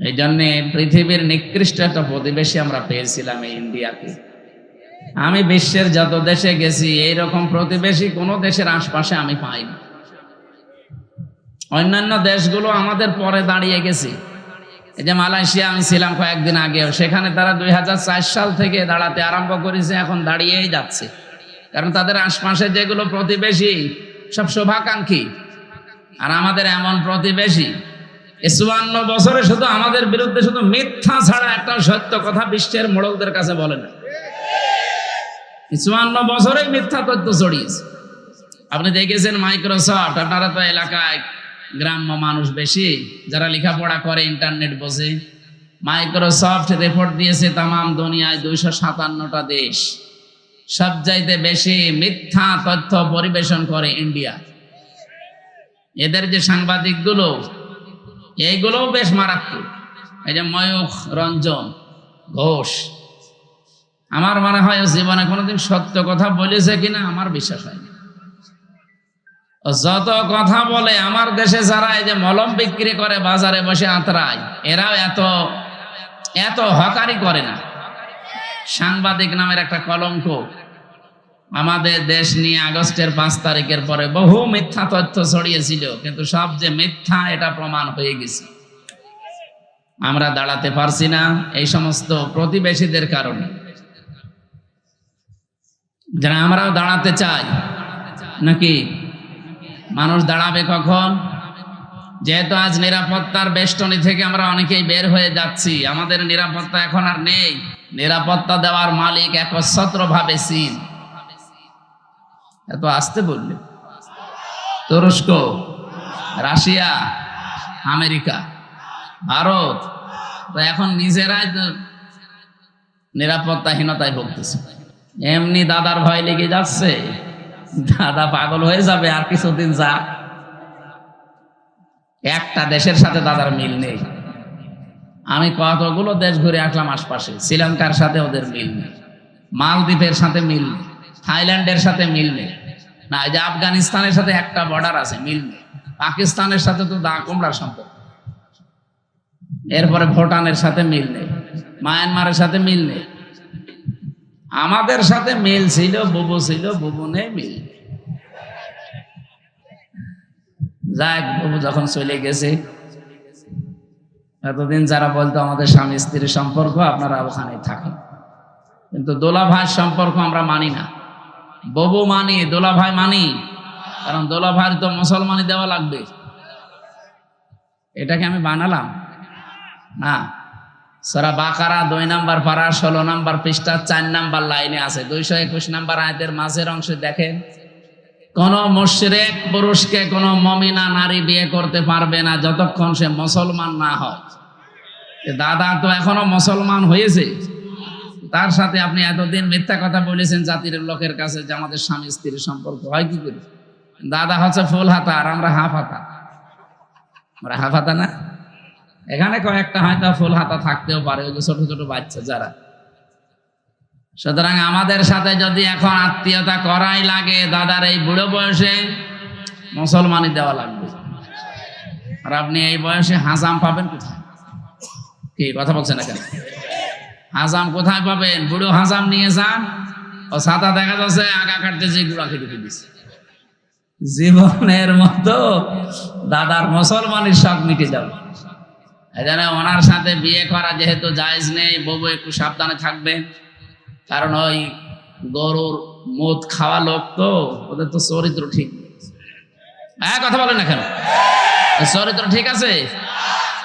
এই জন্য পৃথিবীর নিকৃষ্ট একটা প্রতিবেশী আমরা পেয়েছিলাম এই ইন্ডিয়াকে। আমি বিশ্বের যত দেশে গেছি এইরকম প্রতিবেশী কোনো দেশের আশপাশে আমি পাইনি। অন্যান্য দেশগুলো আমাদের পরে দাঁড়িয়ে গেছে। এই যে মালয়েশিয়া আমি ছিলাম কয়েকদিন আগেও, সেখানে তারা 2004 সাল থেকে দাঁড়াতে আরম্ভ করেছে, এখন দাঁড়িয়েই যাচ্ছে। কারণ তাদের আশপাশে যেগুলো প্রতিবেশী সব শুভাকাঙ্ক্ষী, আর আমাদের এমন প্রতিবেশী 54 বছরে শুধু আমাদের বিরুদ্ধে শুধু মিথ্যা ছাড়া একটা সত্য কথা বিশ্বের মোড়কদের কাছে বলে না। 54 বছরে মিথ্যা তথ্য ছড়িয়েছে। আপনি দেখেছেন মাইক্রোসফট, আপনারা তো এলাকায় গ্রাম্য মানুষ বেশি, যারা লেখাপড়া করে ইন্টারনেট বোঝে, মাইক্রোসফট রিপোর্ট দিয়েছে তামাম দুনিয়ায় 257টা দেশ সবচাইতে বেশি মিথ্যা তথ্য পরিবেশন করে ইন্ডিয়া। এদের যে সাংবাদিকগুলো এইগুলোও বেশ মারাত্মক। এই যে ময়ূখ রঞ্জন ঘোষ, আমার মনে হয় জীবনে কোনোদিন সত্য কথা বলেছে কিনা আমার বিশ্বাস হয় না। যত কথা বলে, আমার দেশে যারা এই যে মলম বিক্রি করে বাজারে বসে আতরায়, এরাও এত হকারি করে না। সাংবাদিক নামের একটা কলঙ্ক আমাদের দেশ নিয়ে আগস্টের 5 তারিখের পরে বহু মিথ্যা তথ্য ছড়িয়েছিল, কিন্তু সব যে মিথ্যা এটা প্রমাণ হয়ে গেছে। আমরা দাঁড়াতে পারছি না এই সমস্ত প্রতিবেশীদের কারণে। যারা আমরাও দাঁড়াতে চাই নাকি? মানুষ দাঁড়াবে কখন? যেহেতু আজ নিরাপত্তার বেষ্টনী থেকে আমরা অনেকেই বের হয়ে যাচ্ছি, আমাদের নিরাপত্তা এখন আর নেই। নিরাপত্তা দেওয়ার মালিক একচ্ছত্রভাবে চীন। এত আসতে বললে তুরস্ক, রাশিয়া, আমেরিকা, ভারত তো এখন নিজেরাই নিরাপত্তাহীনতায় ভুগতেছে। এমনি দাদার ভয় লেগে যাচ্ছে, দাদা পাগল হয়ে যাবে আর কিছুদিন যা। একটা দেশের সাথে দাদার মিল নেই। আমি কতগুলো দেশ ঘুরে আসলাম আশপাশে, শ্রীলঙ্কার সাথে ওদের মিল নেই, মালদ্বীপের সাথে মিল নেই, থাইল্যান্ডের সাথে মিল নেই, না এই যে আফগানিস্তানের সাথে একটা বর্ডার আছে মিল নেই, পাকিস্তানের সাথে তো দা কুমড়ার সম্পর্ক, এরপরে ভুটানের সাথে মিল নেই, মায়ানমারের সাথে মিল নেই। আমাদের সাথে মিল ছিল, বুবু ছিল, বুবু নেই, মিল। যাক, বুবু যখন চলে গেছে, এতদিন যারা বলতো আমাদের স্বামী স্ত্রীর সম্পর্ক আপনারা ওখানে থাকেন, কিন্তু দোলা ভাইয়ের সম্পর্ক আমরা মানি না। বুবু মানি, দোলা ভাই মানি, কারণ দোলা ভাইয়ের তো মুসলমানি দেওয়া লাগবে। এটাকে আমি বানালাম না। সূরা বাকারা 2 নম্বর পারা 16 নম্বর পৃষ্ঠা 4 নম্বর লাইনে আছে, 221 নম্বর আয়াতের মাঝের অংশে দেখেন, কোন মুশরিক পুরুষকে কোন মুমিনা নারী বিয়ে করতে পারবে না যতক্ষণ সে মুসলমান না হয়। দাদা তো এখনো মুসলমান হয়েছে, তার সাথে আপনি এতদিন মিথ্যা কথা বলেছেন জাতির লোকের কাছে যে আমাদের স্বামী স্ত্রীর সম্পর্ক হয় কি করে। দাদা হচ্ছে ফুল হাতা আর আমরা হাফ হাতা। আমরা হাফ হাতা না, এখানে কয়েকটা হয়তো ফুল হাতা থাকতেও পারে, ওই যে ছোট ছোট বাচ্চা যারা। সুতরাং আমাদের সাথে যদি এখন আত্মীয়তা করাই লাগে, দাদার এই বুড়ো বয়সে মুসলমানি দেওয়া লাগবে। আর আপনি এই বয়সে হাজাম পাবেন কোথায়? কি কথা বলছেন না কেন? হাজাম কোথায় পাবেন? বুড়ো হাজাম নিয়ে যান, ও ছাতা দেখা যাচ্ছে আগা কাটতে যে গুড়া খেতে দিচ্ছে। জীবনের মতো দাদার মুসলমানের শখ মিটে যাবে। এখানে ওনার সাথে বিয়ে করা যেহেতু জায়েজ নেই, বউ একটু সাবধানে থাকবেন, কারণ ওই গরুর মদ খাওয়া লোক তো, ওদের তো চরিত্র ঠিক নেই। হ্যাঁ, কথা বলেন না কেন? চরিত্র ঠিক আছে?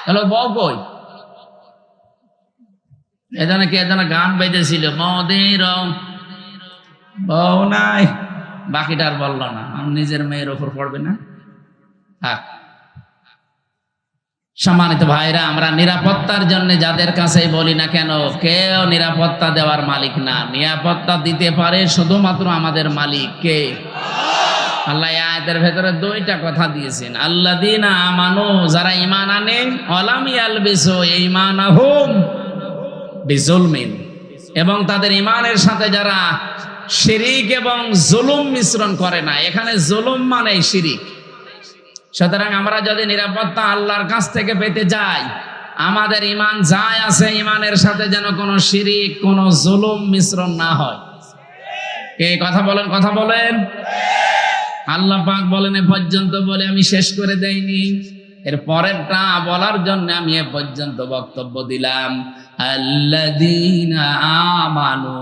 তাহলে বউ কই? এখানে কি এখানে গান বেজেছিল, মদের বউ নাই, বাকিটা আর বললো না। নিজের মেয়ের ওপর পড়বে না। থাক। সম্মানিত ভাইরা, আমরা নিরাপত্তার জন্য যাদের কাছে বলি না কেন, কেউ নিরাপত্তা দেওয়ার মালিক না। নিরাপত্তা দিতে পারে শুধুমাত্র আমাদের মালিক কে? আল্লাহ আয়াতের ভেতরে 2টা কথা দিয়েছেন, আল্লাযীনা আমানু, যারা ঈমান আনে, ওয়ালাম ইয়ালবিসু ঈমানাহুম বিজুলমিন, এবং তাদের ঈমানের সাথে যারা শিরিক এবং জুলুম মিশ্রণ করে না। এখানে জুলুম মানে শিরিক। সুতরাং আমরা যদি নিরাপত্তা আল্লাহর কাছ থেকে পেতে যাই, আমাদের ইমান যাই আছে, ইমানের সাথে যেন কোনো শিরিক, কোনো জুলুম মিশ্রণ না হয়। কে কথা বলেন, কথা বলেন। আল্লাহ পাক বলেন এ পর্যন্ত বলে আমি শেষ করে দেইনি, এর পরেরটা বলার জন্য আমি এ পর্যন্ত বক্তব্য দিলাম। আল্লাযীনা আমানু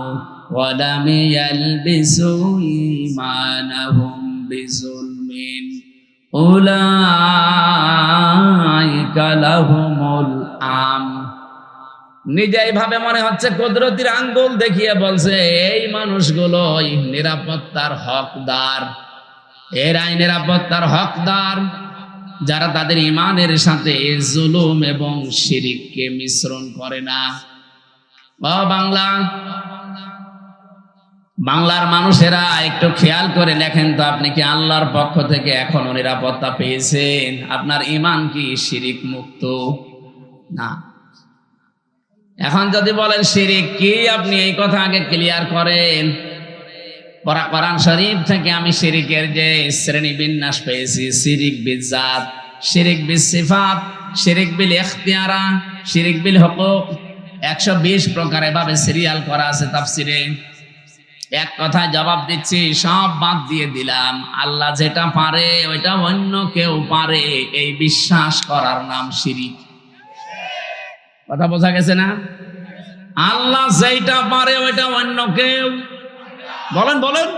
ওয়া লাম ইয়ালবিসু ঈমানাহুম বিযুলমিন উলাইকা লাহুমুল আমন। নিজে এইভাবে মনে হচ্ছে কুদরতির আঙ্গুল দেখিয়ে বলছে এই মানুষগুলোই নিরাপত্তার হকদার, এরাই নিরাপত্তার হকদার যারা তাদের ইমানের সাথে জুলুম এবং শিরিককে মিশ্রণ করে না। বাংলার মানুষেরা একটু খেয়াল করে লেখেন তো, আপনি কি আল্লাহর পক্ষ থেকে এখনো নিরাপত্তা পেয়েছেন? আপনার ইমান কি শিরিক মুক্ত? না। এখন যদি বলেন শিরিক কি, আপনি এই কথা আগে ক্লিয়ার করেন। কোরআন শরীফ থেকে আমি শিরিকের যে শ্রেণী বিন্যাস পেয়েছি, শিরিক বিল জাত, শিরিক বিল সিফাত, শিরিক বিল ইখতিয়ারা, শিরিক বিল হুকুক, 120 প্রকার এভাবে সিরিয়াল করা আছে তাফসিরে। এক কথায় জবাব দিচ্ছি, সব বাদ দিয়ে দিলাম। আল্লাহ যেটা পারে ওইটা অন্য কেউ পারে, এই বিশ্বাস করার নাম শিরিক। কথা বোঝা গেছে না? আল্লাহ যেটা পারে ওইটা অন্য কেউ, বলেন বলেন।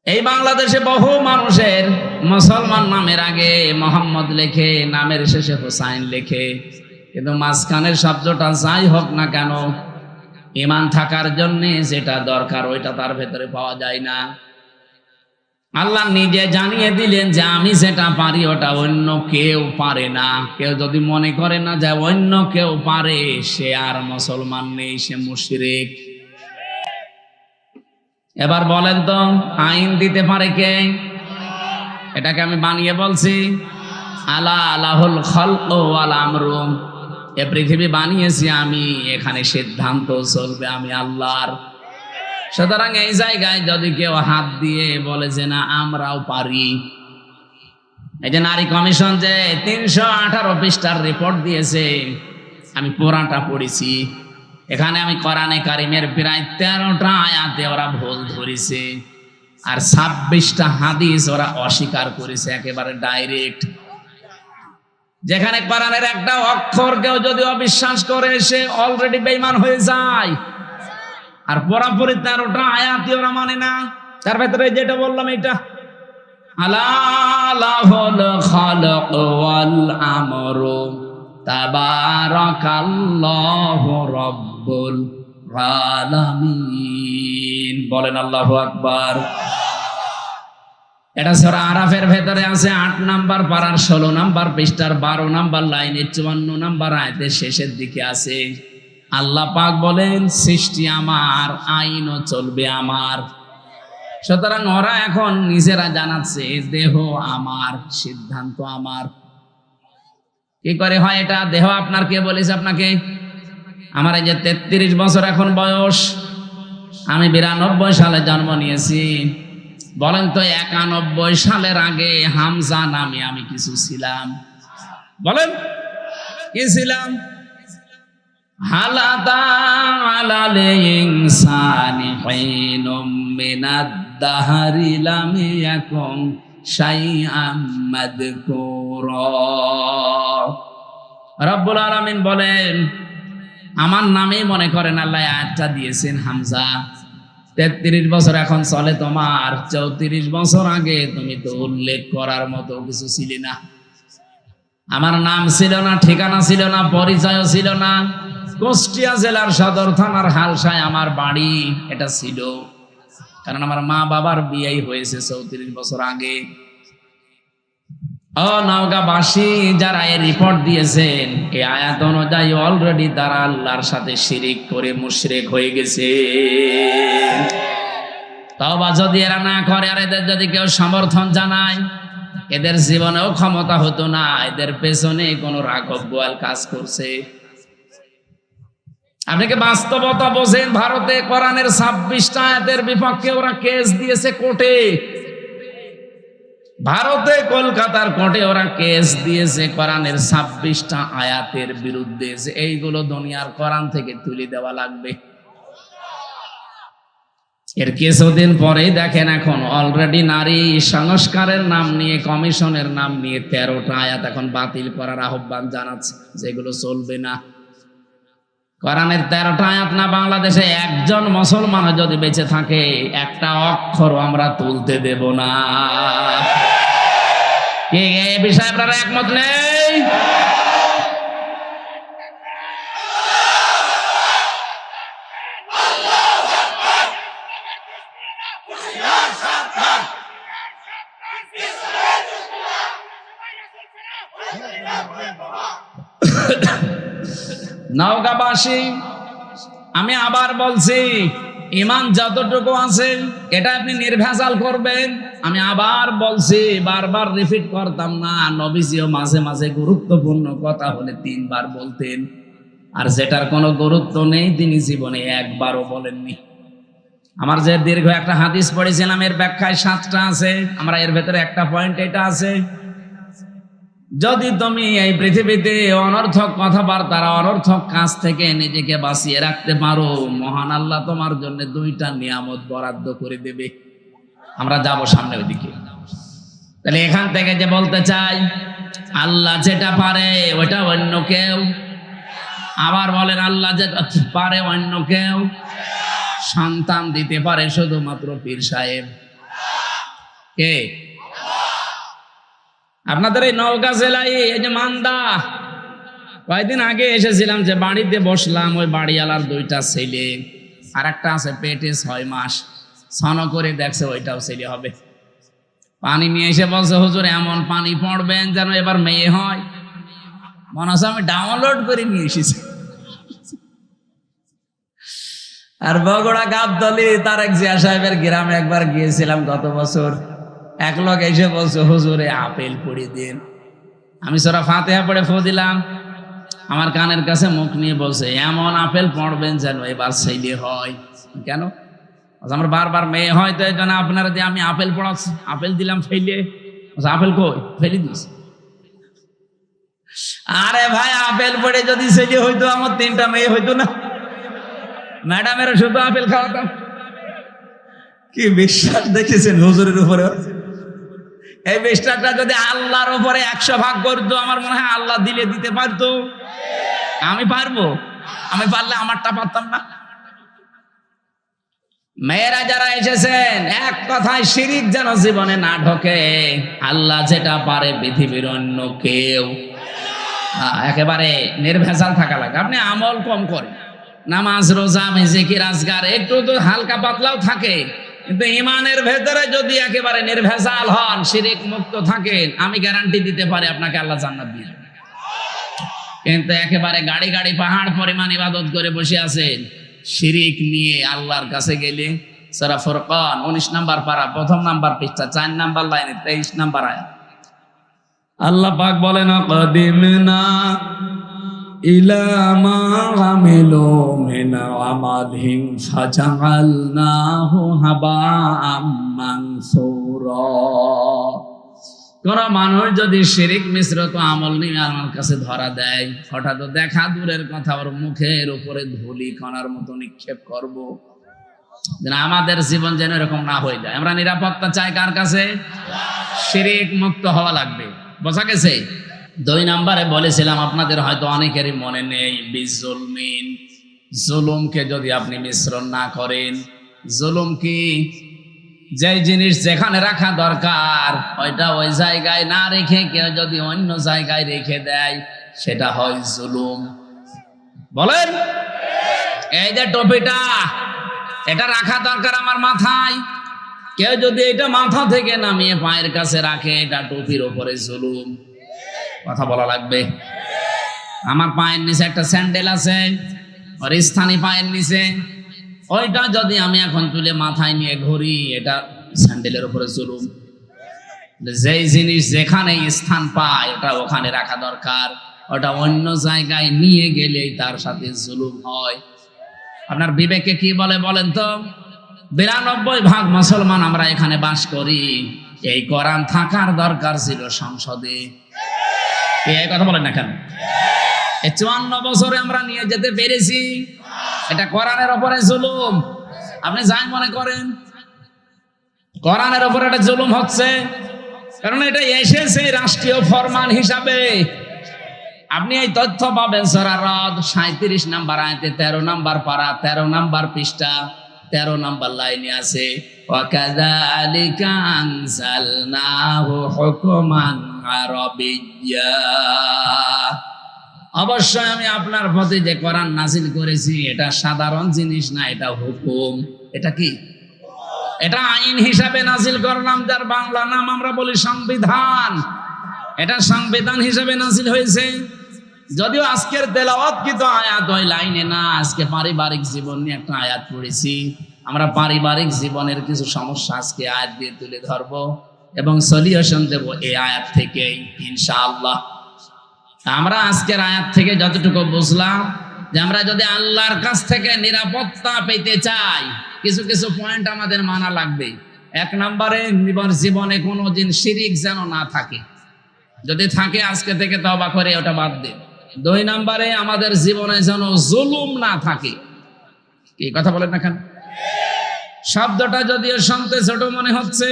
এই বাংলাদেশে বহু মানুষের মুসলমান নামের আগে মোহাম্মদ লেখে, নামের শেষে হোসাইন লেখে, কিন্তু মাঝখানের শব্দটা যাই হোক না কেন, ঈমান থাকার জন্য যেটা দরকার ওইটা তার ভেতরে পাওয়া যায় না। আল্লাহ নিজে জানিয়ে দিলেন যে আমি যেটা পারি ওটা অন্য কেউ পারে না। কেউ যদি মনে করে না যে অন্য কেউ পারে, সে আর মুসলমান নেই, সে মুশরিক। এবার বলেন তো, আইন দিতে পারে কে? এটাকে আমি বানিয়ে বলছি? আলা লাহুল খালকু ওয়াল আমরু, এ পৃথিবী বানিয়েছি আমি, এখানে সিদ্ধান্ত চলবে আমি আল্লাহর। সুতরাং এই জায়গায় যদি কেউ হাত দিয়ে বলে যে না আমরাও পারি, এই যে নারী কমিশন যে 318 পৃষ্ঠার রিপোর্ট দিয়েছে, আমি পুরাটা পড়েছি। এখানে আমি কোরআনে কারিমের প্রায় 13টা আয়াতে ওরা ভুল ধরেছে, আর 26টা হাদিস ওরা অস্বীকার করেছে একেবারে ডাইরেক্ট। যেখানে কোরআনের একটা অক্ষর কেউ যদি অবিশ্বাস করে, সে অলরেডি বেঈমান হয়ে যায়। আর পুরাপুরি 13টা আয়াতই ওরা মানে না। তার ভেতরে যেটা বললাম এটা, আলা লাহুল খালক ওয়াল আমরু তাবারাকাল্লাহু রাব্বুল আলামিন। বলেন আল্লাহু আকবার। এটা সূরা আরাফের ভেতরে আছে 8 নাম্বার পারার 16 নাম্বার পৃষ্ঠার 12 নাম্বার লাইনের 54 নাম্বার আয়াতের শেষের দিকে আছে। আল্লাহ পাক বলেন সৃষ্টি আমার, আইনও চলবে আমার। সুতরাং ওরা এখন নিজেরা জানাচ্ছে দেহ আমার, সিদ্ধান্ত আমার। কি করে হয় এটা? দেহ আপনার কে বলেছে আপনাকে? আমার এই যে 33 বছর এখন বয়স, আমি 92 সালে জন্ম নিয়েছি। বলেন তো 91 সালের আগে হামজা নামে আমি কিছু ছিলাম? বলেন কি ছিলাম? হালাতা আলাল ইনসানি হিনুম মিনাদ দাহরি লাম ইয়াকুন শাইআম মাযকুরা। রব্বুল আলামিন বলেন আমার নামেই মনে করেন আল্লাহ আয়াতটা দিয়েছেন হামজা। 33 বছর এখন চলে তোমার, 34 বছর আগে তুমি তো উল্লেখ করার মতো কিছু ছিলে না। আমার নাম ছিল না, ঠিকানা ছিল না, পরিচয় ছিল না। কুষ্টিয়া জেলার সদর থানার হালসায় আমার বাড়ি, এটা ছিল। কারণ আমার মা বাবার বিয়েই হয়েছে 34 বছর আগে। ও নওগাঁবাসী যারা এই রিপোর্ট দিয়েছেন, এই আয়াত অনুযায়ী অলরেডি তারা আল্লাহর সাথে শিরিক করে মুশরিক হয়ে গেছে। তওবা যদি এরা না করে, আর এদের যদি কেউ সমর্থন জানায়, এদের জীবনেও ক্ষমতা হতো না। এদের পেছনে কোনো রাঘব বোয়াল কাজ করছে। আপনাকে বাস্তবতা বোঝেন। ভারতে কোরআনের 26টা আয়াতের বিপক্ষে ওরা কেস দিয়েছে কোর্টে। ভারতে কলকাতার কোর্টে ওরা কেস দিয়েছে কোরআনের 26টা আয়াতের বিরুদ্ধে, যে এইগুলো দুনিয়ার কোরআন থেকে তুলে দেওয়া লাগবে। এর কিছুদিন পরেই দেখেন এখন অলরেডি নারী সংস্কারের নাম নিয়ে, কমিশনের নাম নিয়ে 13টা আয়াত এখন বাতিল করার আহ্বান জানাচ্ছে, যেগুলো চলবে না। কোরআনের 13টা আয়াত না বাংলাদেশে একজন মুসলমান যদি বেঁচে থাকে, একটা অক্ষর আমরা তুলতে দেব না। কি এই বিষয়ে আপনারা একমত নেই? নওগাঁবাসী, আমি আবার বলছি, ঈমান যতটুকু আছে এটা আপনি নির্ভেজাল করবেন। আমি আবার বলছি, বারবার রিপিট করতাম না, নবীজিও মাঝে মাঝে গুরুত্বপূর্ণ কথা হলে 3 বার বলতেন, আর যেটার কোনো গুরুত্ব নেই তিনি জীবনে একবারও বলেননি। আমার যে দীর্ঘ একটা হাদিস পড়েছিলাম, এর ব্যাখ্যায় 7টা আছে, আমরা এর ভেতরে একটা পয়েন্ট এটা আছে, যদি তুমি এই পৃথিবীতে অনর্থক কথাবার্তার, অনর্থক কাজ থেকে নিজেকে বাঁচিয়ে রাখতে পারো, মহান আল্লাহ তোমার জন্য 2টা নিয়ামত বরাদ্দ করে দেবে। আমরা যাব সামনে ওইদিকে। তাহলে এখান থেকে যে বলতে চাই, আল্লাহ যেটা পারে ওটা অন্য কেউ, আবার বলেন আল্লাহ যেটা পারে অন্য কেউ, সন্তান দিতে পারে শুধুমাত্র পীর সাহেব। কে? আপনাদের এই নওগাঁ জেলায় এই যে মান্দা, কয়েকদিন আগে এসেছিলাম, যে বাড়িতে বসলাম, ওই বাড়িওয়ালার 2টা ছেলে, আর একটা আছে পেটে 6 মাস, ছন করে দেখছে ওইটাও ছেলে হবে। পানি নিয়ে এসে বলছে, হুজুর এমন পানি পড়বেন যেন এবার মেয়ে হয়। মনে হচ্ছে আমি ডাউনলোড করে নিয়ে এসেছি। আর বগুড়া গাবতলী তারেক জিয়া সাহেবের গ্রামে একবার গিয়েছিলাম গত বছর, এক লোক এসে বলছে, হুজুরে আপেল পড়িয়ে দিন। আমি সূরা ফাতিহা পড়ে ফু দিলাম, আমার কানের কাছে মুখ নিয়ে বলছে, এমন আপেল পড়বেন যেন এবার ছেলে হয়। কেন? আমার বারবার মেয়ে হয়, তো এই জন্য আপনারা দিয়ে আমি আপেল পড়াচ্ছি। আপেল দিলাম ফেলে, আপেল কই? ফেলে দিস। আরে ভাই, আপেল পড়ে যদি ছেলে হইতো, আমার 3টা মেয়ে হইতো না? ম্যাডামের শুধু আপেল খাওয়াতাম। কি বিশ্বাস দেখেছেন হুজুরের উপরে? এই বিশ্বাসটা যদি আল্লাহর উপরে 100 ভাগ করতো, আমার মনে হয় আল্লাহ দিলে দিতে পারতো। আমি পারবো? আমি পারলে আমারটা পারতাম না? মেয়েরা যারা এসেছেন, এক কথায় শিরিক যেন জীবনে না ঢোকে। আল্লাহ যেটা পারে পৃথিবীর অন্য কেউ। একেবারে নির্ভেজাল থাকা লাগে। আপনি আমল কম করেন, নামাজ রোজা জিকির আজকার একটু তো হালকা পাতলাও থাকে, কিন্তু ইমানের ভেতরে যদি একেবারে নির্ভেজাল হন, শিরিক মুক্ত থাকেন, আমি গ্যারান্টি দিতে পারি আপনাকে আল্লাহ জান্নাত দিবেন। কিন্তু একেবারে গাড়ি গাড়ি পাহাড় পরিমাণ ইবাদত করে বসে আছেন, শিরিক নিয়ে আল্লাহর কাছে গেলে, সূরা ফুরকান 19 নম্বর পারা 1ম নাম্বার পৃষ্ঠা 4 নম্বর লাইনে 23 নম্বর আয়াত, আল্লাহ পাক বলেন, কাদিমনা ইলা মা আমিলু মিন আমালিন ফাজআলনাহু হাবাআম মানসুরা। কোন মানুষ যদি শিরিক মিশ্রিত আমল নিয়ে আমার কাছে ধরা দেয়, হঠাৎ দেখা দূরের কথা, ওর মুখের উপরে ধুলি কণার মতো নিক্ষেপ করব। যেন আমাদের জীবন যেন এরকম না হয়ে যায়। আমরা নিরাপত্তা চাই কার কাছে? শিরিক মুক্ত হওয়া লাগবে। বোঝা গেছে? 2 নম্বরে বলেছিলাম, আপনাদের হয়তো অনেকেরই মনে নেই, বিজুলমিন, জুলুমকে যদি আপনি মিশ্রণ না করেন। জুলুম কি? যে জিনিস যেখানে রাখা দরকার ওইটা ওই জায়গায় না রেখে কেউ যদি অন্য জায়গায় রেখে দেয়, সেটা হয় জুলুম। বলেন, এই যে টুপিটা, এটা রাখা দরকার আমার মাথায়, কেউ যদি এটা মাথা থেকে নামিয়ে পায়ের কাছে রাখে, এটা টুপির ওপরে জুলুম। কথা বলা লাগবে। আমার পায়ের নিচে একটা স্যান্ডেল আছে, ওর স্থানী পায়ের নিচে, ওইটা যদি আমি এখন তুলে মাথায় নিয়ে ঘুরি, এটা স্যান্ডেলের উপরে জুলুম। যেই জিনিস যেখানে স্থান পায় ওটা ওখানে রাখা দরকার, ওটা অন্য জায়গায় নিয়ে গেলেই তার সাথে জুলুম হয়। আপনার বিবেকে কি বলে বলেন তো? 92 ভাগ মুসলমান আমরা এখানে বাস করি, এই কোরআন থাকার দরকার ছিল সংসদে। এই কথা বলেন না কেন? এই 54 বছরে আমরা নিয়ে যেতে পেরেছি, এটা কোরআনের উপরে জুলুম। আপনি যাই মনে করেন, কোরআনের উপরে একটা জুলুম হচ্ছে, কারণ এটা এসেছে রাষ্ট্রীয় ফরমান হিসাবে। আপনি এই তথ্য পাবেন সূরা রাদ 37 নম্বর আয়াতে 13 নম্বর পারা 13 নম্বর পৃষ্ঠা 13 নম্বর লাইনে আছে, ওয়া কাযালিকা আনজালনাহু হুকমান আরাবিয়্যা। অবশ্যই আমি আপনার প্রতি যে কোরআন নাযিল করেছি এটা সাধারণ জিনিস না, এটা হুকুম। এটা কি? এটা আইন হিসাবে নাযিল করলাম, যার বাংলা নাম আমরা বলি সংবিধান। এটা সংবিধান হিসাবে নাযিল হয়েছে। যদিও আজকের তেলাওয়াতকৃত আয়াত ওই লাইনে না, আজকে পারিবারিক জীবন নিয়ে একটা আয়াত পড়েছি। আমরা পারিবারিক জীবনের কিছু সমস্যা আজকে আয়াত দিয়ে তুলে ধরবো এবং সলিউশন দেব এই আয়াত থেকেই ইনশাআল্লাহ। আমরা আজকের আয়াত থেকে যতটুকু বুঝলাম যে আমরা যদি আল্লাহর কাছ থেকে নিরাপত্তা পেতে চাই, কিছু কিছু পয়েন্ট আমাদের মানা লাগবে। 1 নম্বরে জীবনে কোনোদিন শিরিক যেন না থাকে, যদি থাকে আজকে থেকে তওবা করে ওটা বাদ দিন। 2 নম্বরে আমাদের জীবনে যেন জুলুম না থাকে। কি কথা বলেন না কেন? শব্দটা যদিও শুনতে ছোট মনে হচ্ছে,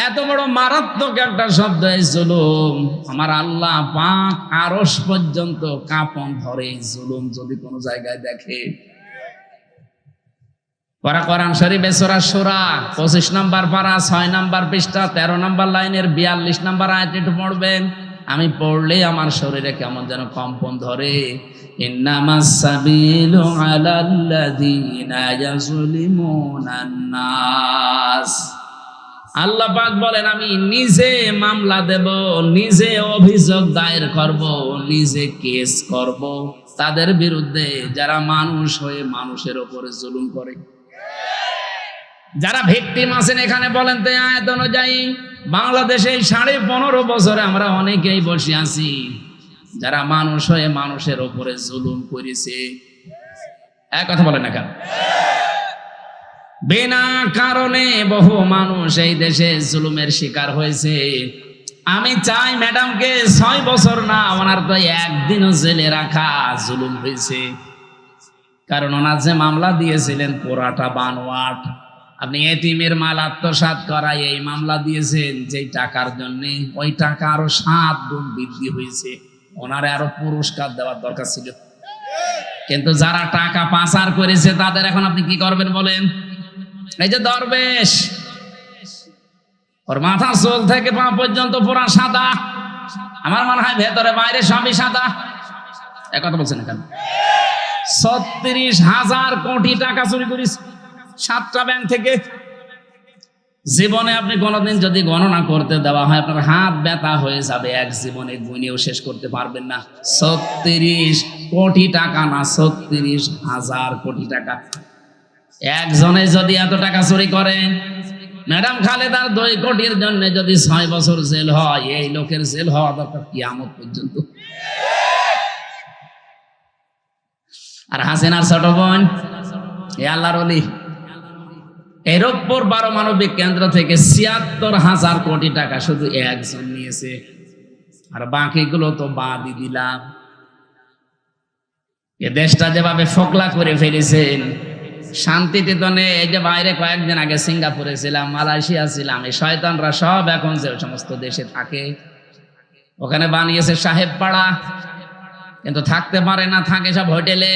এত বড় মারাত্মক একটা শব্দ এই জুলুম। আমার আল্লাহ পাক আরশ পর্যন্ত কাঁপন ধরে জুলুম যদি কোনো জায়গায় দেখে। কোরআন শরীফে সূরা সূরা 25 নম্বর পারা 6 নম্বর পৃষ্ঠা 13 নম্বর লাইনের 42 নম্বর আয়াত একটু পড়বেন। আমি পড়লে আমার শরীরে কেমন যেন কম্পন ধরে। ইন্নামাস সাবিলু আলাল্লাযীনা ইয়াজলিমুনান নাস। আল্লাহ পাক বলেন, আমি নিজে মামলা দেব, নিজে অভিযোগ দায়ের করব, নিজে কেস করব তাদের বিরুদ্ধে যারা মানুষ হয়ে মানুষের উপরে জুলুম করে। যারা ভিকটিম আছেন এখানে বলেন তো আয়াত অনুযায়ী বাংলাদেশে 15.5 বছরে আমরা অনেকেই বসে আছি যারা মানুষ হয়ে মানুষের উপরে জুলুম করেছে। এক কথা বলেন না কেন? বিনা কারণে বহু মানুষ এই দেশে জুলুমের শিকার হয়েছে। আমি চাই ম্যাডামকে 6 বছর না, ওনার তো 1 দিনও জেলে রাখা জুলুম হয়েছে। কারণ ওনার যে মামলা দিয়েছিলেন পুরাটা বানোয়াট। আপনি এতিমের মাল আত্মসাৎ করা এই মামলা দিয়েছেন যেই টাকার জন্য, ওই টাকা আরো 7 গুণ বৃদ্ধি হয়েছে। ওনারে আরো পুরস্কার দেওয়ার দরকার ছিল। কিন্তু যারা টাকা পাচার করেছে তাদের এখন আপনি কি করবেন বলেন? এই যে দরবেশ, ওর মাথা চুল থেকে পা পর্যন্ত পুরা সাদা, আমার মনে হয় ভেতরে বাইরে সবই সাদা। এক কথা বলছেন কেন? 36,000 কোটি টাকা চুরি করিস 7টা ব্যাংক থেকে। জীবনে আপনি কোনোদিন যদি গণনা করতে দেওয়া হয় আপনার হাত ব্যথা হয়ে যাবে, এক জীবনে গুণেও শেষ করতে পারবেন না। 36 কোটি টাকা না, 36,000 কোটি টাকা। একজনে যদি এত টাকা চুরি করে, ম্যাডাম খালেদার 2 কোটির জন্য যদি 6 বছর জেল হয়, এই লোকের জেল হওয়া দরকার কিয়ামত পর্যন্ত। আর হাসিনার ছোট বোন এ আল্লাহর ওলি, এরপর পারমাণবিক কেন্দ্র থেকে 76,000 কোটি টাকা শুধু একজন নিয়েছে, আর বাকিগুলো তো বাদই দিলাম। এ দেশটা যেভাবে ফোকলা করে ফেলেছেন, শান্তিতে তো নেই। এই যে বাইরে কয়েকদিন আগে সিঙ্গাপুরে ছিলাম, মালয়েশিয়া ছিলাম, এই শয়তানরা সব এখন যে সমস্ত দেশে থাকে ওখানে বানিয়েছে সাহেব পাড়া, কিন্তু থাকতে পারে না, থাকে সব হোটেলে।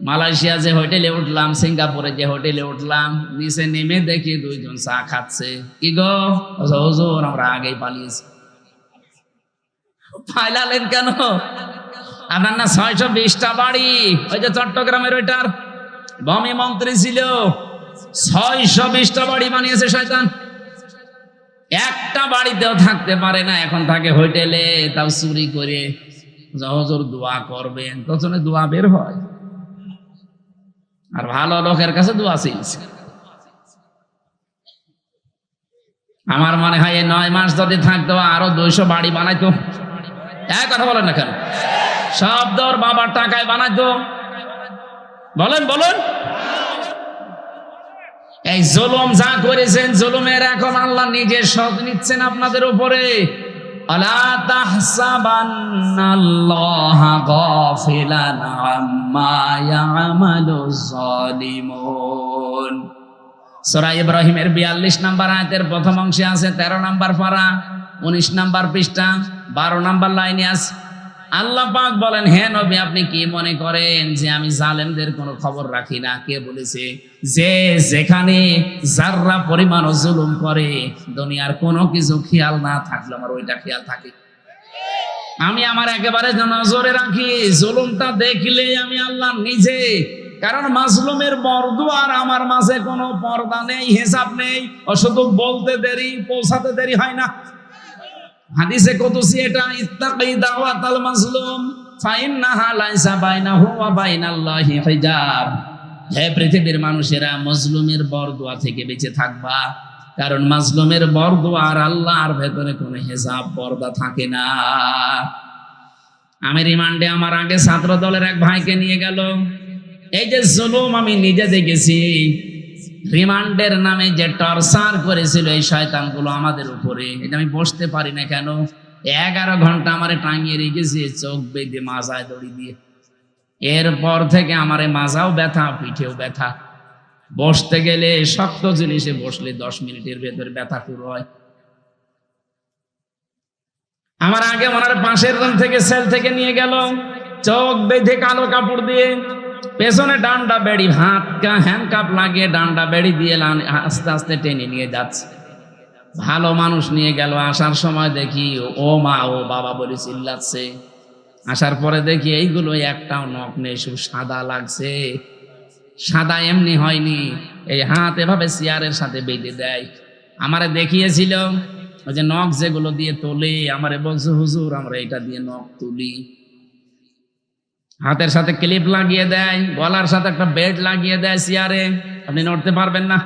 মালয়েশিয়া যে হোটেলে উঠলাম, সিঙ্গাপুরে যে হোটেলে উঠলাম, নিচে নেমে দেখি 2 জন চা খাচ্ছে। কি গো হুজুর, আমরা আগেই পালিয়েছি। পালালেন কেন? আপনার না 620টা বাড়ি, ওই যে চট্টগ্রামের ওইটার ভূমি মন্ত্রী ছিল, 620টা বাড়ি বানিয়েছে শয়তান। একটা বাড়িতেও থাকতে পারে না, এখন থাকে হোটেলে, তাও চুরি করে। হুজুর দোয়া করবেন, তখন দোয়া বের হয়, আর ভালো লোকের কাছে দোয়া চেয়েছে। আমার মনে হয় এই 9 মাস যদি থাকতো আরো 200 বাড়ি বানাইতো। এক কথা বলেন না কেন? সব দর বাবার টাকায় বানাইতো। বলেন বলেন। এই জুলুম যা করেছেন, জুলুমের এখন আল্লাহ নিজে শোধ নিচ্ছেন আপনাদের উপরে। আলা তাহসাবান্নাল্লাহা গাফিলান আম্মা ইয়ামালুজ জালিমুন। সূরা ইব্রাহিমের 42 নম্বর আয়াতের প্রথম অংশে আছে 13 নম্বর পারা 19 নম্বর পৃষ্ঠা 12 নম্বর লাইনে আছে। আল্লাহ পাক বলেন, হে নবী, আপনি কি মনে করেন যে আমি জালেমদের কোনো খবর রাখি না? কে বলেছে? যে যেখানে যাররা পরিমাণ জুলুম করে, দুনিয়ার কোনো কিছু খেয়াল না থাকলে আমার ওইটা খেয়াল থাকে। আমি আমার একেবারে নজরে রাখি, জুলুমটা দেখলে আমি আল্লাহ নিজে। কারণ মাজলুমের বরদুয়ার আমার মাঝে কোনো পর্দা নেই, হিসাব নেই। ও শুধু বলতে দেরি, পৌঁছাতে দেরি হয় না। হাদিসে কুদসি এটা, ইত্তাকি দাওয়াতাল মাজলুম ফাইন্নাহা লাইসা বাইনাহু ওয়া বাইনাল্লাহি হিজাব। হে পৃথিবীর মানুষেরা, মাজলুমের বরদুয়া থেকে বেঁচে থাকবা, কারণ মাজলুমের বরদুয়া আর আল্লাহর ভেতরে কোনো হিসাব পর্দা থাকে না। আমি রিমান্ডে আমার আগে ছাত্র দলের এক ভাইকে নিয়ে গেল। এই যে জুলুম আমি নিজে দেখেছি, রিমান্ডের নামে যে টর্চার করেছিল এই শয়তানগুলো আমাদের উপরে, এটা আমি বসতে পারি না কেন? 11 ঘন্টা আমারে টাঙিয়ে রেখেছে চোখ বেঁধে, মাজায় দড়ি দিয়ে। এরপর থেকে আমারে মাজাও ব্যথা, পিঠেও ব্যথা। বসতে গেলে শক্ত জিনিসে বসলে 10 মিনিটের ভেতরে ব্যথা শুরু হয়। আমার আগে ওনার পাশের রুম থেকে, সেল থেকে নিয়ে গেল, চোখ বেঁধে কালো কাপড় দিয়ে, পেছনে ডান্ডা বেড়ি, হ্যান্ডকাপ লাগিয়ে ডান্ডা বেড়ি দিয়ে আস্তে আস্তে টেনে নিয়ে যাচ্ছে। ভালো মানুষ নিয়ে গেল। আসার সময় দেখি ও মা ও বাবা বলে চিল্লাচ্ছে। আসার পরে দেখি এইগুলো একটাও নখ নেই, শুধু সাদা লাগছে। সাদা এমনি হয়নি, এই হাত এভাবে চেয়ারের সাথে বেঁধে দেয়। আমারে দেখিয়েছিল ওই যে নখ যেগুলো দিয়ে তোলে, আমারে বলছে, হুজুর আমরা এটা দিয়ে নখ তুলি। হাতের সাথে ক্লিপ লাগিয়ে দেয়, গলার সাথে একটা বেল্ট লাগিয়ে দেয় চেয়ারে। আপনি নড়তে পারবেন না,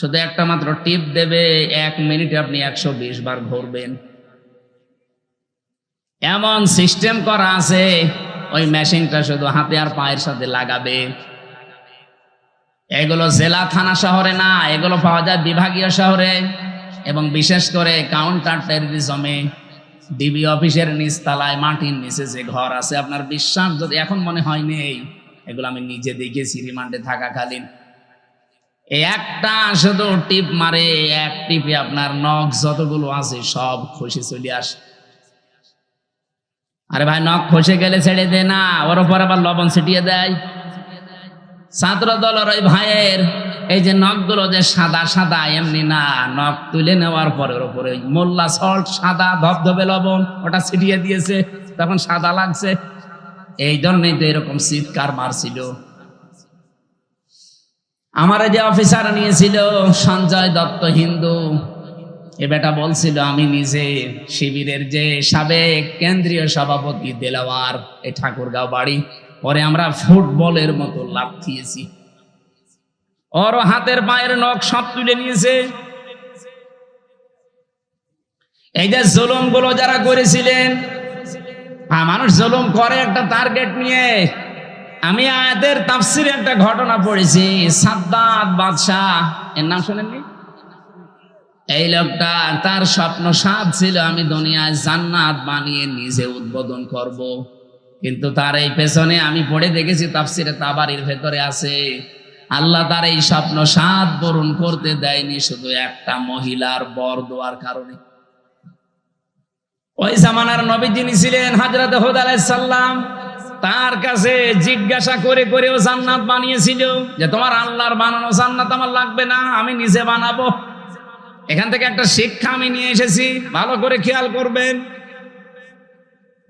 শুধু একটা মাত্র টিপ দেবে, 1 মিনিটে আপনি 120 বার ঘুরবেন। এমন সিস্টেম করা আছে, ওই মেশিনটা শুধু হাতে আর পায়ের সাথে লাগাবে। এগুলো জেলা থানা শহরে না, এগুলো পাওয়া যায় বিভাগীয় শহরে, এবং বিশেষ করে কাউন্টার টেররিজমে ডিবি অফিসের নিচতলায় মাটির নিচে যে ঘর আছে, আপনার বিশ্বাস যদি এখন মনে হয় নেই, এগুলো আমি নিজে দেখেছি রিমান্ডে থাকাকালীন। এই একটা শুধু টিপ মারে, এক টিপে আপনার নখ যতগুলো আছে সব খসে চলে আসে। আরে ভাই, নখ খসে গেলে ছেড়ে দে না, ওর উপর আবার লবণ ছিটিয়ে দেয়। ছাত্র দলের ওই ভাইয়ের এই যে নখগুলো যে সাদা সাদা এমনি না, নখ তুলে নেওয়ার পরে ওর উপরে মোল্লা সল্ট সাদা ধবধবে লবণ ওটা ছিটিয়ে দিয়েছে, তখন সাদা লাগছে। এই জন্যই তো এরকম চিৎকার মারছিল। আমার যে অফিসার নিয়েছিল সঞ্জয় দত্ত হিন্দু, এ বেটা বলছিল আমি নিজে শিবিরের যে সাবেক কেন্দ্রীয় সভাপতি দেলাওয়ার, এই ঠাকুরগাঁও বাড়ি, পরে আমরা ফুটবলের মতো লাফিয়েছি। ওর হাতের পায়ের নখ সব তুলে নিয়েছে। এই যে জুলুম গুলো যারা করেছিলেন, মানুষ জুলুম করে একটা টার্গেট নিয়ে। আমি আয়াতের তাফসিরে একটা ঘটনা পড়েছি, সাদ্দাত বাদশাহ, এর নাম শুনেননি? এই লোকটা, তার স্বপ্ন সাদ ছিল আমি দুনিয়ায় জান্নাত বানিয়ে নিজে উদ্বোধন করব। কিন্তু তার এই পেছনে আমি পড়ে দেখেছি তাফসিরে তাবারির ভেতরে আছে, আল্লাহ তার এই স্বপ্ন সাদ পূরণ করতে দেয়নি শুধু একটা মহিলার বর দেওয়ার কারণে। ওই জামানার নবী যিনি ছিলেন হযরত হুদ আলাইহিস সালাম, তার কাছে জিজ্ঞাসা করে করেও জান্নাত বানিয়েছিল যে তোমার আল্লাহর বানানো জান্নাত আমার লাগবে না, আমি নিজে বানাবো। এখান থেকে একটা শিক্ষা আমি নিয়ে এসেছি, ভালো করে খেয়াল করবেন।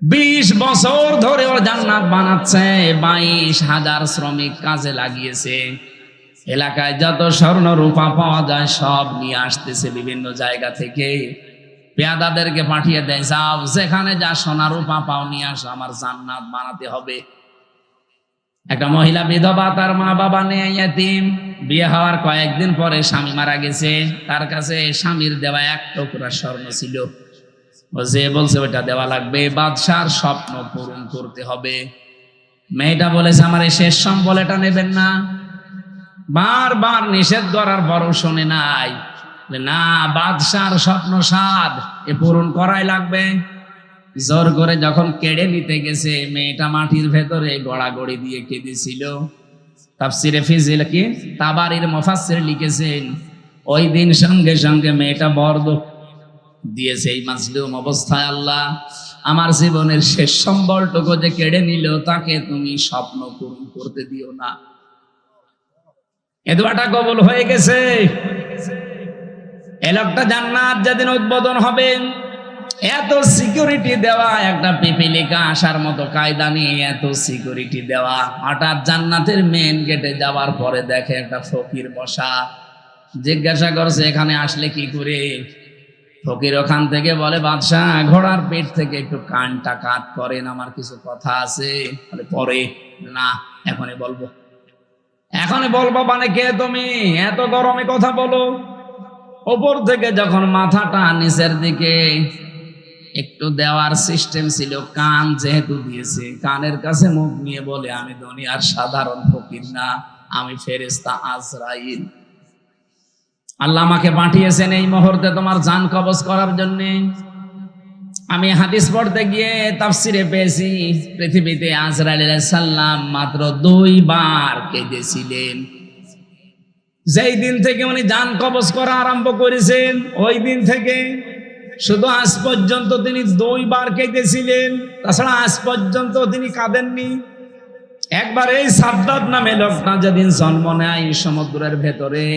20 বছর ধরে ও জান্নাত বানাচ্ছে, 22,000 শ্রমিক কাজে লাগিয়েছে। এলাকায় যত স্বর্ণ রূপা পাওয়া যায় সব নিয়ে আসতেছে বিভিন্ন জায়গা থেকে, পেয়াদাদেরকে পাঠিয়ে দেয়, যাও যেখানে যা সোনা রূপা পাও নিয়ে আসো, আমার জান্নাত বানাতে হবে। একটা মহিলা বিধবা, তার মা বাবা নেই, ইয়াতীম, বিয়ে হওয়ার কয়েকদিন পরে স্বামী মারা গেছে। তার কাছে স্বামীর দেওয়া 1 টুকরা স্বর্ণ ছিল, ও যে বলছে ওটা দেওয়া লাগবে, বাদশার স্বপ্ন পূরণ করতে হবে। মেয়েটা বলেছে আমার এই শেষ সম্বল এটা নেবেন না। বারবার নিষেধ করার পরও শোনে নাই। না, বাদশার স্বপ্ন সাদ এ পূরণ করাই লাগবে। জোর করে যখন কেড়ে নিতে গেছে, মেয়েটা মাটির ভেতরে গড়াগড়ি দিয়ে কেঁদেছিল। তাফসিরে ফিজিল কি তাবারির মুফাসসির লিখেছেন, ওই দিন সঙ্গে সঙ্গে মেয়েটা বর্দ দিয়েছে, এই মাজলুম অবস্থায় আল্লাহ আমার জীবনের শেষ সম্বলটুকু যে কেড়ে নিল, তাকে তুমি স্বপ্ন পূরণ করতে দিও না। এ দোয়াটা কবুল হয়ে গেছে। এই লোকটা জান্নাত যেদিন উদ্বোধন হবে, এত সিকিউরিটি দেওয়া, একটা পিপিলিকা আসার মতো কায়দা নিয়ে এত সিকিউরিটি দেওয়া, হঠাৎ জান্নাতের মেন গেটে যাওয়ার পরে দেখে একটা ফকির বসা। জিজ্ঞাসা করছে এখানে আসলে কি করে? ফকির ওখান থেকে বলে, বাদশাহ ঘোড়ার পেট থেকে একটু কানটা কাট করেন, আমার কিছু কথা আছে। বলে পরে না, এখনই বলবো। এখনই বলবো মানে কে তুমি? এত গরমে কথা বলো। ওপর থেকে যখন মাথাটা নিচের দিকে একটু দেওয়ার সিস্টেম ছিল, কান যেহেতু দিয়েছে, কানের কাছে মুখ নিয়ে বলে, আমি দুনিয়ার সাধারণ ফকির না, আমি ফেরেশতা আজরাইল। আল্লাহ আমাকে পাঠিয়েছেন এই মুহূর্তে তোমার জান কবজ করার জন্য। আমি হাদিস পড়তে গিয়ে তাফসিরে পেয়েছি, পৃথিবীতে আজরাইল আলাইহিস সালাম মাত্র 2 বার কেঁদেছিলেন। যেই দিন থেকে উনি জান কবজ করা আরম্ভ করেছেন, ওই দিন থেকে শুধু আজ পর্যন্ত তিনি 2 বার কেঁদেছিলেন, তাছাড়া আজ পর্যন্ত তিনি কাঁদেননি। একবার এই সাদ্দাত নামে লোকটা যেদিন জন্ম নেয় সমুদ্রের ভেতরে,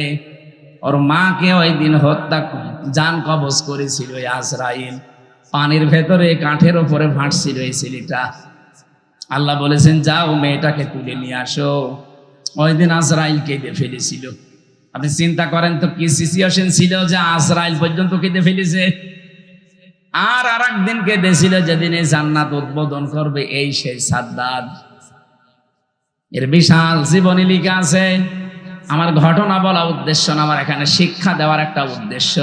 ওর মাকে ওই দিন হত্যা জান কবজ করেছিল আজরাইল। পানির ভেতরে কাঠের উপরে ভাসছিল এই ছেলেটা। আল্লাহ বলেছেন যাও মেয়েটাকে তুলে নিয়ে আসো। ওই দিন আজরাইল কেঁদে ফেলেছিল। আপনি চিন্তা করেন তো কি সিচুয়েশন ছিল যে আজরাইল পর্যন্ত কেঁদে ফেলেছে। আর একদিন কেঁদেছিল যেদিন এই জান্নাত উদ্বোধন করবে, এই সেই সাদ্দাত। এর বিশাল জীবনী লিখা আছে। আমার ঘটনা বলা উদ্দেশ্য না, আমার এখানে শিক্ষা দেওয়ার একটা উদ্দেশ্য।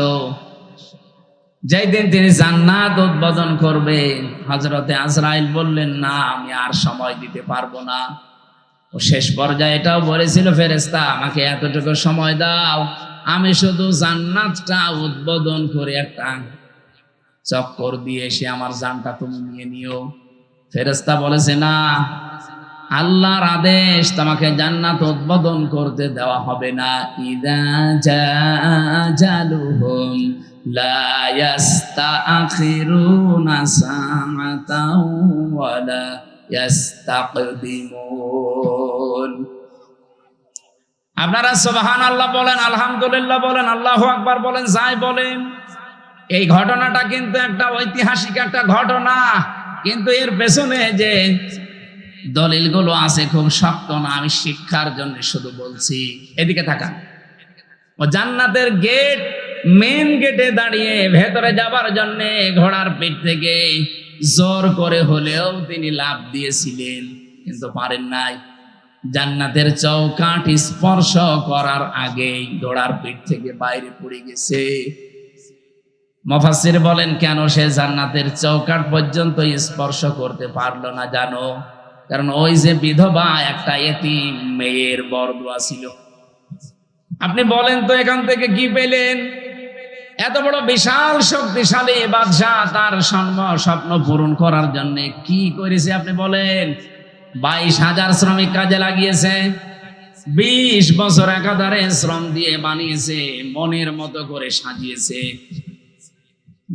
যেই দিন তিনি জান্নাত উদ্বোধন করবে, হযরতে আজরাইল বললেন না, আমি আর সময় দিতে পারবো না। ও শেষ পর্যায়ে এটাও বলেছিল, ফেরেশতা আমাকে এতটুকু সময় দাও, আমি শুধু জান্নাতটা উদ্বোধন করে একটা চক্কর দিয়ে এসে আমার জানটা তুমি নিয়ে নিও। ফেরেশতা বলেছে না, আল্লাহর আদেশ, তোমাকে জান্নাত উদ্বোধন করতে দেওয়া হবে না। ইদা জাজালুহুম লা ইস্তাখিরুনা সাআতাও ওয়ালা ইস্তাকদিমুন। আপনারা সুবহানাল্লাহ বলেন, আলহামদুলিল্লাহ বলেন, আল্লাহু আকবার বলেন, যাই বলেন। এই ঘটনাটা কিন্তু একটা ঐতিহাসিক একটা ঘটনা, কিন্তু এর পেছনে যে দলিলগুলো আছে খুব শক্ত না। আমি শিক্ষার জন্য শুধু বলছি। এদিকে তাকান। ও জান্নাতের গেট, মেন গেটে দাঁড়িয়ে ভেতরে যাবার জন্য ঘোড়ার পিঠ থেকে জোর করে হলেও তিনি লাফ দিয়েছিলেন, কিন্তু পারেন নাই। জান্নাতের চৌকাঠ স্পর্শ করার আগেই ঘোড়ার পিঠ থেকে বাইরে পড়ে গেছে। মুফাসসির বলেন কেন সে জান্নাতের চৌকাঠ পর্যন্ত স্পর্শ করতে পারলো না জানো? কারণ ওই যে বিধবা একটা এতিম মেয়ের বরদোয়া ছিল। আপনি বলেন তো এখান থেকে কি পেলেন? এত বড় বিশাল শক্তিশালী বাদশাহ তার স্বপ্ন পূরণ করার জন্য কি করেছে আপনি বলেন? 22,000 শ্রমিক কাজে লাগিয়েছে, 20 বছর একাধারে শ্রম দিয়ে বানিয়েছে, মনের মতো করে সাজিয়েছে।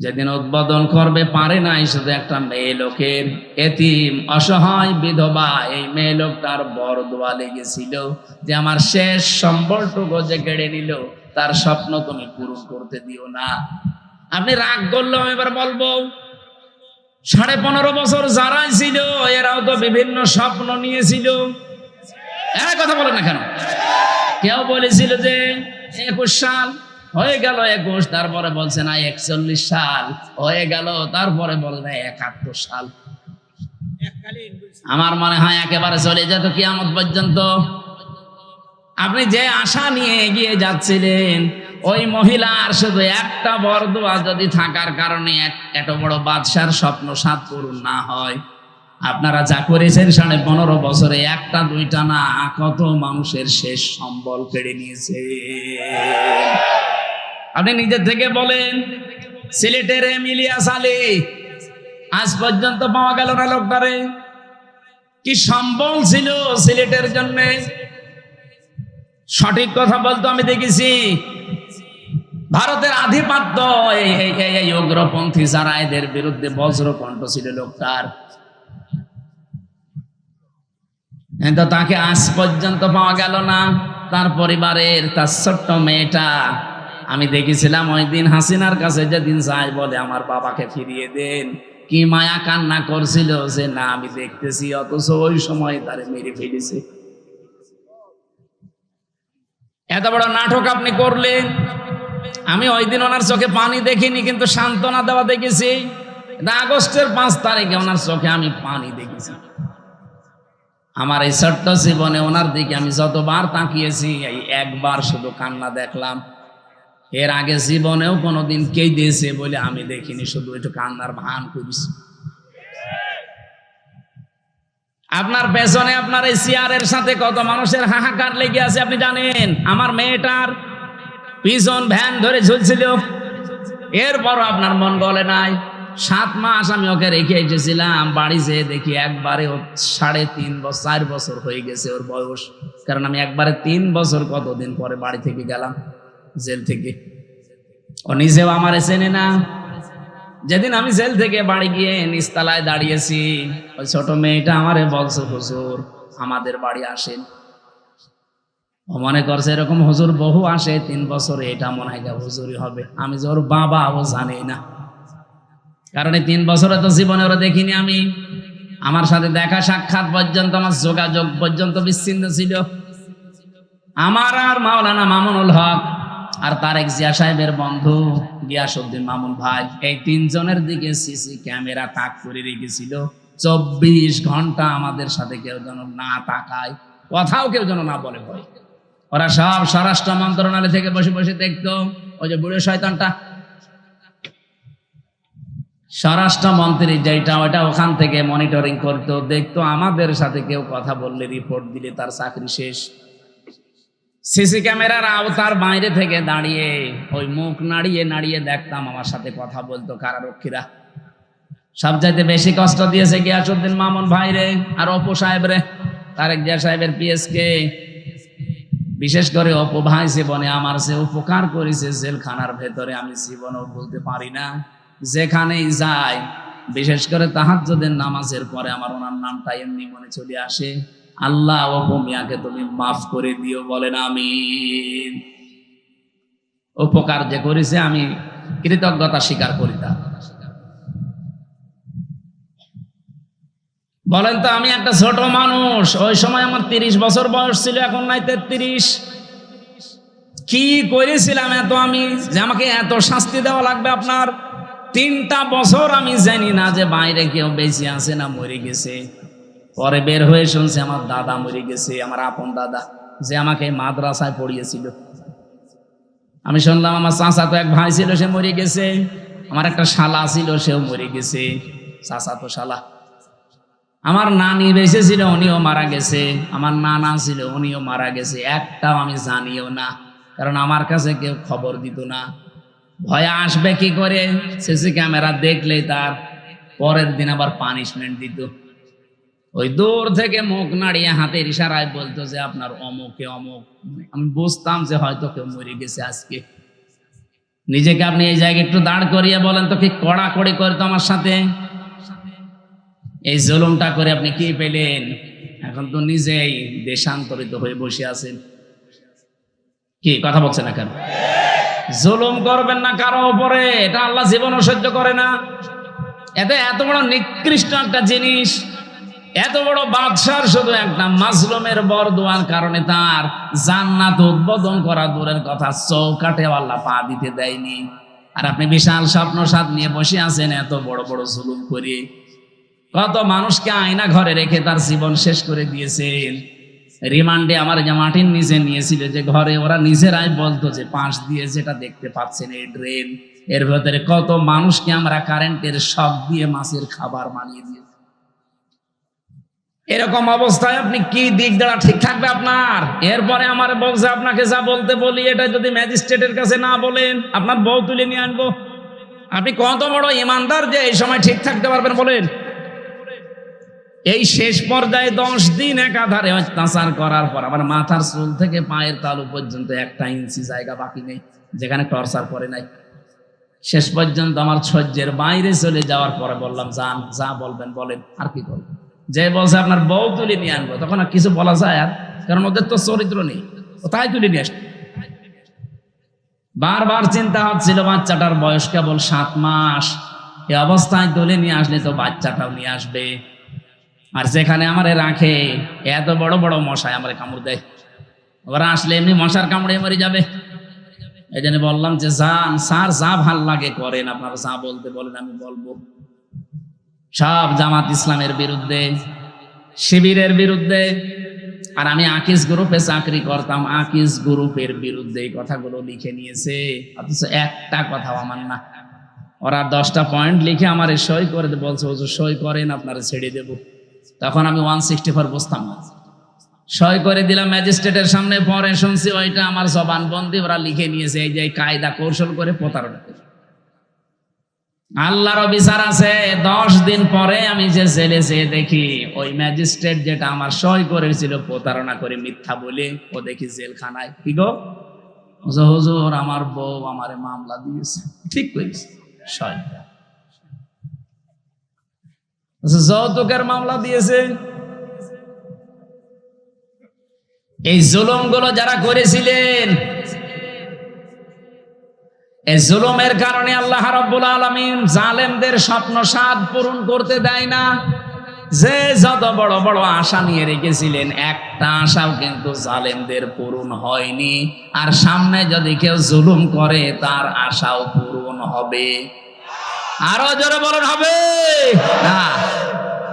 যেদিন উদ্বোধন করবে পারে নাই, শুধু একটা মেয়ে লোকের, এতিম অসহায় বিধবা, এই মেয়ে লোকটার বরদোয়া লেগেছিল যে আমার শেষ সম্বলটুকু যে কেড়ে নিল, তার স্বপ্ন তুমি পূরণ করতে দিও না। আপনি রাগ করলেও এবার বলবো, 15.5 বছর যারাই ছিল এরাও তো বিভিন্ন স্বপ্ন নিয়েছিল। কথা বলেন না কেন? কেউ বলেছিল যে 21 সাল হয়ে গেল, 21, তারপরে বলছে না 41 সাল হয়ে গেল, তারপরে বলে না 71 সাল। আমার মনে হয় একেবারে চলে যেত কিয়ামত পর্যন্ত। আপনি যে আশা নিয়ে এগিয়ে যাচ্ছিলেন, ওই মহিলার শুধু একটা বরদোয়া যদি থাকার কারণে এত বড় বাদশার স্বপ্ন সাত পূরণ না হয়, আপনারা যা করেছেন 15.5 বছরে, একটা দুইটা না, কত মানুষের শেষ সম্বল কেড়ে নিয়েছে। আপনি নিজের থেকে বলেন, সিলেটের ইলিয়াস আলী আজ পর্যন্ত পাওয়া গেল না। লোকটারে কি সম্বল ছিল সিলেটের জন্য, সঠিক কথা বলতো আমি দেখেছি। ভারতের আধিপত্য, এই উগ্রপন্থী যারা, এদের বিরুদ্ধে বজ্রকণ্ঠ ছিল লোকটার। কিন্তু তাকে আজ পর্যন্ত পাওয়া গেল না। তার পরিবারের, তার ছোট্ট মেয়েটা, আমি দেখেছিলাম ওই দিন হাসিনার কাছে যেদিন যাই বলে আমার বাবাকে ফিরিয়ে দেন, কি মায়া কান্না করছিল যে না আমি দেখতেছি, অথচ ওই সময় তারে মেরে ফেলেছে। এত বড় নাটক আপনি করলেন। আমি ওই দিন ওনার চোখে পানি দেখিনি, কিন্তু সান্ত্বনা দেওয়া দেখেছি। আগস্টের 5 তারিখে ওনার চোখে আমি পানি দেখেছি। আমার এই ছোট্ট জীবনে ওনার দিকে আমি যতবার তাকিয়েছি, এই একবার শুধু কান্না দেখলাম। এর আগে জীবনেও কোনোদিন কে দিয়েছে বলে আমি দেখিনি, শুধু একটু কান্নার ভান করেছি। আপনার পেছনে, আপনার এই চেয়ারের সাথে কত মানুষের হাহাকার লেগে আছে আপনি জানেন। আমার মেয়েটার পিছন ভ্যান ধরে ঝুলছিল, এরপরও আপনার মন গলে নাই। 7 মাস আমি ওকে রেখে এসেছিলাম, বাড়ি যেয়ে দেখি একবারে 3.5-4 বছর হয়ে গেছে ওর বয়স। কারণ আমি একবারে 3 বছর কতদিন পরে বাড়ি থেকে গেলাম, জেল থেকে। ও নিজেও আমারে চেনে না। যেদিন আমি জেল থেকে বাড়ি গিয়ে নিচতলায় দাঁড়িয়েছি, ওই ছোট মেয়েটা আমারে বলছে, হুজুর আমাদের বাড়ি আসেন। ও মনে করছে এরকম হুজুর বহু আসে, 3 বছরে এটা মনে হয় হুজুরই হবে। আমি যে ওর বাবা, ও জানে না। কারণ এই 3 বছরে তো জীবনে ওরা দেখিনি আমি। আমার সাথে দেখা সাক্ষাৎ পর্যন্ত, আমার যোগাযোগ পর্যন্ত বিচ্ছিন্ন ছিল। আমার আর মাওলানা মামুনুল হক আর তারেক জিয়া সাহেবের বন্ধু গিয়াসউদ্দিন মামুন ভাই, এই 3 জনের দিকে সিসি ক্যামেরা তাক করে রেখেছিল। 24 ঘন্টা আমাদের সাথে কেউ যেন না তাকায়, কথাও কেউ যেন না বলে ভয়। ওরা সব স্বরাষ্ট্র মন্ত্রণালয় থেকে বসে বসে দেখতো। ওই যে বুড়ো শয়তানটা স্বরাষ্ট্রমন্ত্রী, যেটা ওটা ওখান থেকে মনিটরিং করতো, দেখতো আমাদের সাথে কেউ কথা বললে, রিপোর্ট দিলে তার চাকরি শেষ। সিসি ক্যামেরার আওতার বাইরে থেকে দাঁড়িয়ে ওই মুখ নাড়িয়ে নাড়িয়ে দেখতাম আমার সাথে কথা বলতো কারারক্ষীরা। সবচাইতে বেশি কষ্ট দিয়েছে গিয়াসউদ্দিন মামুন ভাইরে আর অপু সাহেব রে, তারেক জিয়া সাহেবের পিএসকে। বিশেষ করে অপু ভাই জীবনে আমার যে উপকার করেছে জেলখানার ভেতরে, আমি জীবনেও বলতে পারি না। যেখানেই যাই, বিশেষ করে তাহাজ্জুদের নামাজের পরে আমার ওনার নামটা এমনি মনে চলে আসে, আল্লাহ অপু মিয়াকে তুমি মাফ করে দিও, বলেন আমিন। উপকার যে করেছে আমি কৃতজ্ঞতা স্বীকার করি। তা বলেন তো, আমি একটা ছোট মানুষ, ওই সময় আমার 30 বছর বয়স ছিল, এখন নাই 33। কি করেছিলাম এত আমি, যে আমাকে এত শাস্তি দেওয়া লাগবে আপনার? 3টা বছর আমি জানি না যে বাইরে কেউ বেঁচে আছে না মরে গেছে। পরে বের হয়ে শুনছি আমার দাদা মরে গেছে, আমার আপন দাদা, যে আমাকে মাদ্রাসায় পড়িয়েছিল। আমি শুনলাম আমার চাচা তো এক ভাই ছিল, সে মরে গেছে। আমার একটা শালা ছিল, সেও মরে গেছে, চাচা তো শালা। আমার নানি বেঁচে ছিল, উনিও মারা গেছে। আমার নানা ছিল, উনিও মারা গেছে। একটাও আমি জানিও না, কারণ আমার কাছে কেউ খবর দিত না। ভয়ে আসবে কি করে? সিসি ক্যামেরা দেখলেই তার পরের দিন আবার পানিশমেন্ট দিত। ওই দূর থেকে মুখ নাড়িয়ে হাতের ইশারায় বলতো যে আপনার অমুকে অমুক। আমি বুঝতাম যে হয়তো কেউ মরে গেছে আজকে। নিজেকে আপনি এই জায়গায় একটু দাঁড় করিয়ে বলেন তো, কি কড়াকড়ি করতো আমার সাথে। এই জুলুমটা করে আপনি কি পেলেন? এখন তো নিজেই দেশান্তরিত হয়ে বসে আছেন। কি কথা বলছে না কেন? জুলুম করবেন না কারো উপরে, এটা আল্লাহ জীবনও সহ্য করে না। এত বড় নিকৃষ্ট একটা জিনিস, এত বড় বাদশার শুধু একটা মাজলুমের বরদোয়ার কারণে তার জান্নাত উদ্বোধন করা দূরের কথা, চৌকাঠে আল্লাহ পা দিতে দেয়নি। আর আপনি বিশাল স্বপ্ন সাথ নিয়ে বসে আছেন এত বড় বড় জুলুম করে। কত মানুষকে আয়না ঘরে রেখে তার জীবন শেষ করে দিয়েছেন। রিমান্ডে আমার যে মাটির নিচে নিয়েছিল, যে ঘরে ওরা নিজেরাই বলতো যে পাশ দিয়ে যেটা দেখতে পাচ্ছেন এই ড্রেন, এর ভেতরে কত মানুষকে আমরা কারেন্টের শক দিয়ে মাছের খাবার বানিয়ে দিয়েছি। এরকম অবস্থায় আপনি কি দিক দ্বারা ঠিক থাকবে আপনার? এরপরে আমার বলছে আপনাকে যা বলতে বলি এটা যদি ম্যাজিস্ট্রেটের কাছে না বলেন আপনার বউ তুলে নিয়ে আনবো। আপনি কত বড় ইমানদার যে এই সময় ঠিক থাকতে পারবেন বলেন? এই শেষ পর্যায়ে 10 দিন একাধারে অত্যাচার করার পর আমার মাথার চুল থেকে পায়ের তালু পর্যন্ত 1 ইঞ্চি জায়গা বাকি নেই যেখানে টর্চার করে নাই। শেষ পর্যন্ত আমার সহ্যের বাইরে চলে যাওয়ার পরে বললাম, যান, যা বলবেন বলেন, আর কি করবেন। যে বলছে আপনার বউ তুলে নিয়ে আনবো, তখন আর কিছু বলা যায়? আর কারণ ওদের তো চরিত্র নেই, ও তাই তুলে নিয়ে আসবে। বারবার চিন্তা হচ্ছিল বাচ্চাটার বয়স কেবল 7 মাস, এই অবস্থায় তুলে নিয়ে আসলে তো বাচ্চাটাও নিয়ে আসবে। আর যেখানে আমারে রাখে এত বড় বড় মশায় আমারে কামড় দেয়, ওরা আসলে এমনি মশার কামড়ে মরে যাবে। এই জন্য বললাম যে যান স্যার, যা ভাল লাগে করেন, আপনারা যা বলতে বলেন আমি বলবো। সব জামাত ইসলামের বিরুদ্ধে, শিবিরের বিরুদ্ধে। আর আমি আকিস গ্রুপে চাকরি করতাম, আকিস গ্রুপের বিরুদ্ধে এই কথাগুলো লিখে নিয়েছে, অথচ একটা কথাও আমার না। ওরা 10টা পয়েন্ট লিখে আমার সই করে বলছে হুজুর সই করেন, আপনারা ছেড়ে দেব। তখন আমি 164 বসতাম না, সই করে দিলাম ম্যাজিস্ট্রেটের সামনে। পরে শুনছি ওইটা আমার জবানবন্দি ওরা লিখে নিয়েছে, এই যে কায়দা কৌশল করে প্রতারণা। আল্লাহর বিচার আছে। 10 দিন পরে আমি যে জেলে যেয়ে দেখি ওই ম্যাজিস্ট্রেট যেটা আমার সই করেছিল প্রতারণা করে মিথ্যা বলে, ও দেখি জেলখানায়। কি গো হুজুর, আমার বউ আমারে মামলা দিয়েছে। ঠিক করেছে, সই যৌতুকের মামলা দিয়েছে। এই জুলুমগুলো যারা করেছিলেন, এই জুলুমের কারণে আল্লাহ রাব্বুল আলামিন জালেমদের স্বপ্ন সাধ পূরণ করতে দেয় না। যে যত বড় বড় আশা নিয়ে রেখেছিলেন, একটা আশাও কিন্তু জালেমদের পূরণ হয়নি। আর সামনে যদি কেউ জুলুম করে তার আশাও পূরণ হবে। আরো জোরে বলেন হবে না?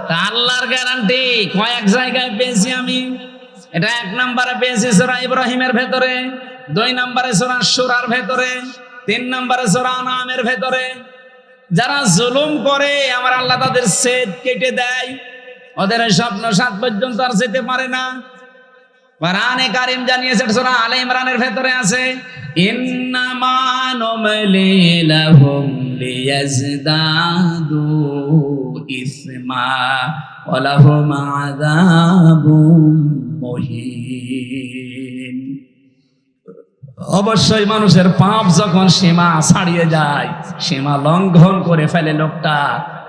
তা আল্লাহর গ্যারান্টি কয়েক জায়গায় পেয়েছি আমি। এটা 1 নম্বরে পেয়েছি সূরা ইব্রাহিমের ভেতরে, 2 নম্বরে সূরা শুরার ভেতরে, 3 নম্বরে সূরা আনামের ভেতরে। যারা জুলুম করে আমার আল্লাহ তাদের সেদ কেটে দেয়, ওদের স্বপ্ন সাত পর্যন্ত আর যেতে পারে না। কোরআনে কারীম জানিয়েছে, সূরা আলে ইমরানের ভেতরে আছে, ইন্নামা নুমলি লাহুম লিয়াজদাদু ইসমা ওয়া লাহুম আযাবুম মুহিন। অবশ্যই মানুষের পাপ যখন সীমা ছাড়িয়ে যায়, সীমা লঙ্ঘন করে ফেলে লোকটা,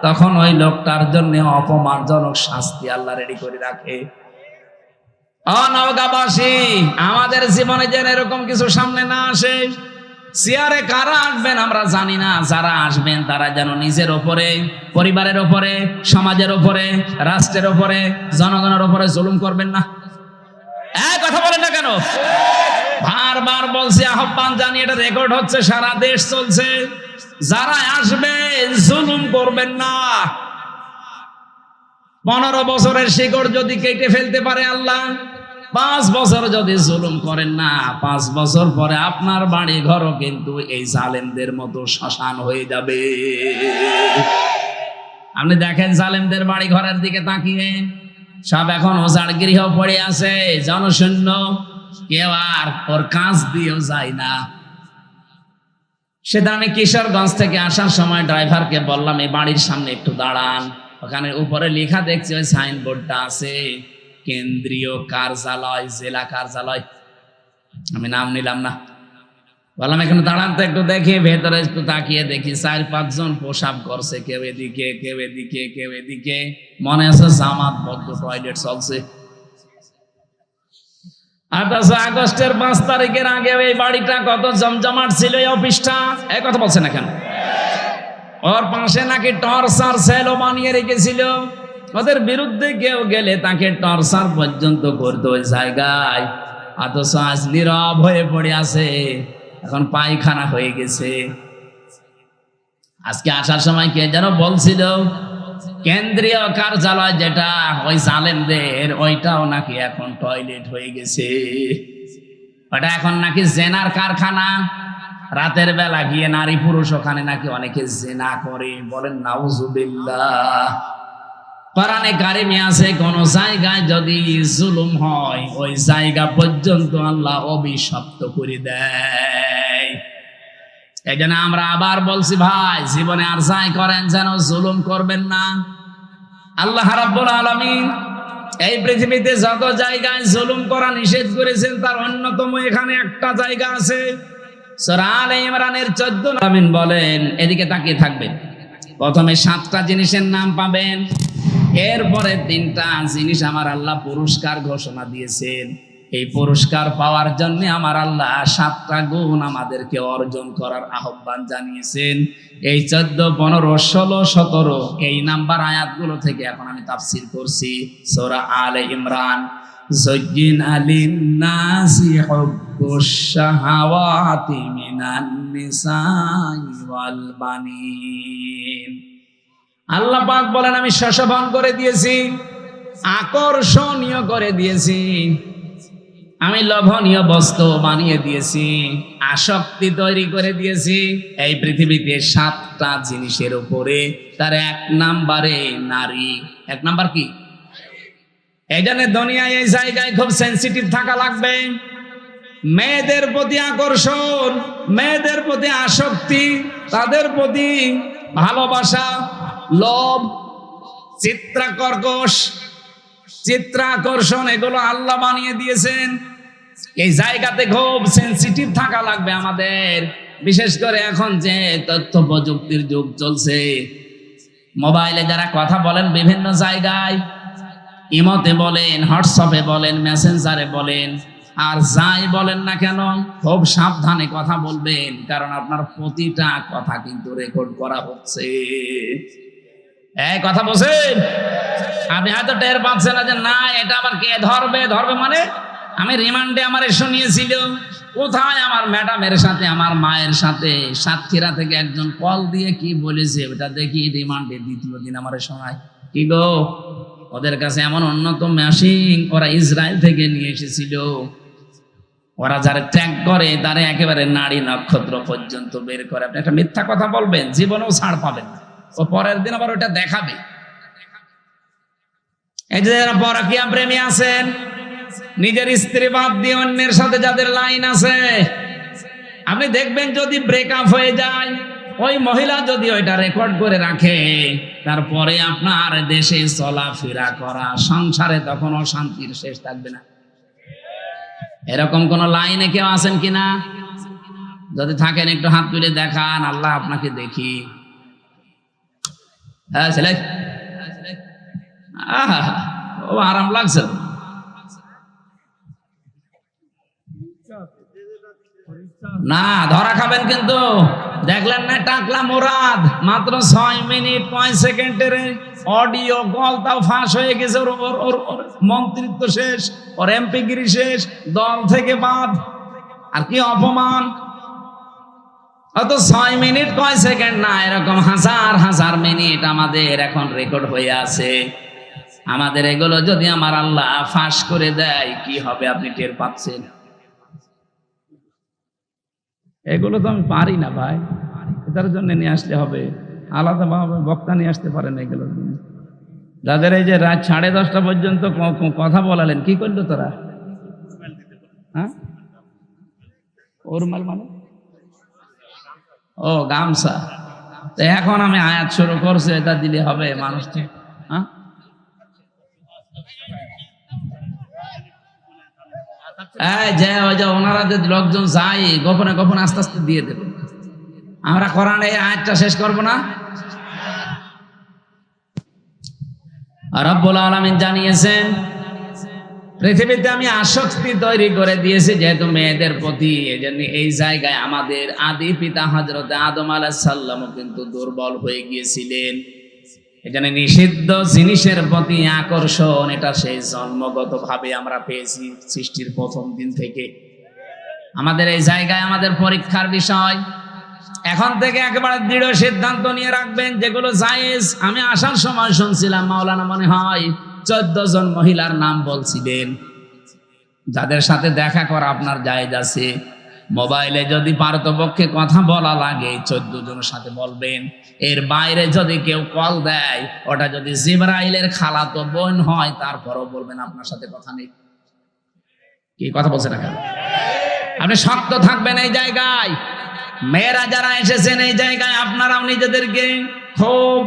তখন ওই লোকটার জন্য অপমানজনক শাস্তি আল্লাহ রেডি করে রাখে। নওগাঁবাসী, আমাদের জীবনে যেন এরকম কিছু সামনে না আসে। চেয়ারে কারা আসবেন আমরা জানি না, যারা আসবেন তারা যেন নিজের ওপরে, পরিবারের ওপরে, সমাজের ওপরে, রাষ্ট্রের ওপরে, জনগণের ওপরে জুলুম করবেন না। কথা বলেন না কেন? বারবার বলছি, আহ্বান জানি, এটা রেকর্ড হচ্ছে, সারা দেশ চলছে। যারা আসবে জুলুম করবেন না। 15 বছরের শিকড় যদি কেটে ফেলতে পারে আল্লাহ, 5 বছর যদি জুলুম করেন না, 5 বছর পরে আপনার বাড়ি ঘরও কিন্তু এই জালেমদের মতো শ্মশান হয়ে যাবে। আপনি দেখেন জালেমদের বাড়ি ঘরের দিকে তাকিয়ে, সব এখন ওজাড় গৃহ পড়ে আছে, জনশূন্য, কেউ আর ওর কাজ দিয়েও যায় না। সেটা আমি কিশোরগঞ্জ থেকে আসার সময় ড্রাইভারকে বললাম, এই বাড়ির সামনে একটু দাঁড়ান। ওখানে উপরে লেখা দেখছি, ওই সাইনবোর্ডটা আছে, কেন্দ্রীয় কার্যালয়, জেলা কার্যালয়। আমি নাম নিলাম না, বললাম এখানে দাঁড়ান তো একটু দেখি। ভেতরে একটু তাকিয়ে দেখি 4-5 জন প্রসাব করছে, কেউ এদিকে, কেউ এদিকে, কেউ এদিকে। মনে আছে জামাত বদ্ধ টয়লেট চলছে। 28 আগস্টের 5 তারিখের আগে এই বাড়িটা কত জমজমাট ছিল, এই অফিসটা। এই কথা বলছে না কেন? ওর পাশে নাকি টর্চার সেলও বানিয়ে রেখেছিল। ওদের বিরুদ্ধে কেউ গেলে তাকে টর্চার পর্যন্ত করতো ওই জায়গায়। অথচ আজ নীরব হয়ে পড়ে আছে, এখন পায়খানা হয়ে গেছে। আজকে আসার সময় কে যেন বলছিল, কেন্দ্রীয় কার্যালয় যেটা ওই জালেমদের, ওইটাও নাকি এখন টয়লেট হয়ে গেছে। ওটা এখন নাকি জেনার কারখানা। রাতের বেলা গিয়ে নারী পুরুষ ওখানে নাকি অনেকে জেনা করে। বলেন নাউজুবিল্লাহ। কোরআনে কারিমে আছে কোন জায়গায় যদি জুলুম হয় ওই জায়গা পর্যন্ত আল্লাহ অভিশপ্ত করে দেয়। এই জন্য আমরা আবার বলছি ভাই, জীবনে আর যাই করেন যেন জুলুম করবেন না। আল্লাহ রাব্বুল আলামিন এই পৃথিবীতে যত জায়গায় জুলুম করা নিষেধ করেছেন তার অন্যতম এখানে একটা জায়গা আছে। সূরা আলে ইমরানের 14 আমিন বলেন, এদিকে তাকিয়ে থাকবেন। প্রথমে 7টা জিনিসের নাম পাবেন, এরপরে 3টা জিনিস আমার আল্লাহ পুরস্কার ঘোষণা দিয়েছেন। এই পুরস্কার পাওয়ার জন্য আমার আল্লাহ 7টা গুণ আমাদেরকে অর্জন করার আহ্বান জানিয়েছেন। এই 14, 15, 16, 17 এই নাম্বার আয়াতগুলো থেকে এখন আমি তাফসীর করছি। সূরা আলে ইমরান, যুজ্জিনা লিন-নাসি হুব্বুশ শাহাওয়াতি মিনান নিসাই ওয়াল বানিন। আল্লাহ পাক বলেন, আমি শোষণ করে দিয়েছি, আকর্ষণীয় করে দিয়েছি, আমি লোভনীয় বস্তু বানিয়ে দিয়েছি, আসক্তি তৈরি করে দিয়েছি এই পৃথিবীতে 7টা জিনিসের উপরে। তার 1 নম্বরে নারী। 1 নাম্বার কি? এই জন্য দুনিয়ায় এই জায়গায় খুব সেন্সিটিভ থাকা লাগবে। মেয়েদের প্রতি আকর্ষণ, মেয়েদের প্রতি আসক্তি, তাদের প্রতি ভালোবাসা, লোভ, চিত্রাকর্ষণ এগুলো আল্লাহ বানিয়ে দিয়েছেন। এই জায়গাতে খুব সেন্সিটিভ থাকা লাগবে আমাদের। বিশেষ করে এখন যে তথ্য প্রযুক্তির যুগ চলছে, মোবাইলে যারা কথা বলেন বিভিন্ন জায়গায়, ইমোতে বলেন, হোয়াটসঅ্যাপে বলেন, মেসেঞ্জারে বলেন, আর যাই বলেন না কেন খুব সাবধানে কথা বলবেন, কারণ আপনার প্রতিটা কথা কিন্তু রেকর্ড করা হচ্ছে। এই কথা বলছেন, আপনি হয়তো টের পাচ্ছেন না যে না এটা আবার কে ধরবে মানে আমি রিমান্ডে আমার শুনিয়েছিল, কোথায় আমার ম্যাডামের সাথে আমার মায়ের সাথে সাতক্ষীরা থেকে একজন কল দিয়ে কি বলেছে ওটা দেখি রিমান্ডে 2য় দিন আমার শোনায়। কি গো, ওদের কাছে এমন উন্নত মেশিন ওরা ইসরায়েল থেকে নিয়ে এসেছিল, ওরা যারা ট্র্যাক করে তারা একেবারে নাড়ি নক্ষত্র পর্যন্ত বের করে। আপনি একটা মিথ্যা কথা বলবেন, জীবনেও ছাড় পাবেন না, ও পরের দিন আবার ওটা দেখাবে। এই যে যারা পরকীয়া প্রেমী আছেন, নিজের স্ত্রী বাদ দিয়ে অন্যের সাথে যাদের লাইন আছে, আপনি দেখবেন যদি ব্রেকআপ হয়ে যায়, ওই মহিলা যদি ওইটা রেকর্ড করে রাখে, তারপরে আপনার দেশে চলাফেরা করা, সংসারে তখন অশান্তির শেষ থাকবে না। এরকম কোন লাইনে কেউ আছেন কিনা? যদি থাকেন একটু হাত তুলে দেখান, আল্লাহ আপনাকে দেখি। হ্যাঁ ছেলে, ও আরাম লাগছে না? ধরা খাবেন কিন্তু। দেখলেন না টাকলা মুরাদ মাত্র 6 মিনিট 5 সেকেন্ডের অডিও কল, তাও ফাঁস হয়ে গেছে। ওর মন্ত্রিত্ব শেষ, ওর এমপিগিরি শেষ, দল থেকে বাদ। আর কি অপমান! অত 6 মিনিট 5 সেকেন্ড না, এরকম হাজার হাজার মিনিট আমাদের এখন রেকর্ড হয়ে আছে। আমাদের এগুলো যদি আমার আল্লাহ ফাঁস করে দেয় কি হবে আপনি টের পাচ্ছেন? এগুলো তো আমি পারি না ভাই, এটার জন্য নিয়ে আসতে হবে আলাদাভাবে বক্তা নিয়ে আসতে পারেন এগুলোর জন্য। যাদের এই যে রাত 10:30 পর্যন্ত কথা বলালেন, কি করলো তোরা? হ্যাঁ, ওরমাল মানে ও গামছা। তো এখন আমি আয়াত শুরু করছি, এটা দিলে হবে মানুষকে? হ্যাঁ, যে ওই যে ওনারা যে লোকজন যায় গোপনে গোপনে আস্তে আস্তে দিয়ে দেবে। আমরা কোরআনে এই আয়াতটা শেষ করব না? রব্বুল আলামিন জানিয়েছেন পৃথিবীতে আমি আসক্তি তৈরি করে দিয়েছি যেহেতু মেয়েদের প্রতি। এজন্য এই জায়গায় আমাদের আদি পিতা হযরত আদম আলাইহিস সালামও কিন্তু দুর্বল হয়ে গিয়েছিলেন। এখানে নিষিদ্ধ জিনিসের প্রতি আকর্ষণ, এটা সেই জন্মগতভাবে আমরা পেয়েছি সৃষ্টির প্রথম দিন থেকে। আমাদের এই জায়গায় আমাদের পরীক্ষার বিষয়। এখন থেকে একেবারে দৃঢ় সিদ্ধান্ত নিয়ে রাখবেন যেগুলো জায়েজ। আমি আসার সময় শুনছিলাম মাওলানা মনে হয় 14 জন মহিলার নাম বলছিলেন যাদের সাথে দেখা করা আপনার জায়েজ আছে। মোবাইলে যদি পারতপক্ষে কথা বলা লাগে 14 জনের সাথে বলবেন। এর বাইরে যদি কেউ কল দেয়, ওটা যদি জিবরাইলের খালাতো বোন হয়, তারপরও বলবেন আপনার সাথে কথা নেই। কি কথা বলছে না কেন? আপনি শক্ত থাকবেন এই জায়গায়। মেয়েরা যারা এসেছেন এই জায়গায়, আপনারাও নিজেদেরকে খুব,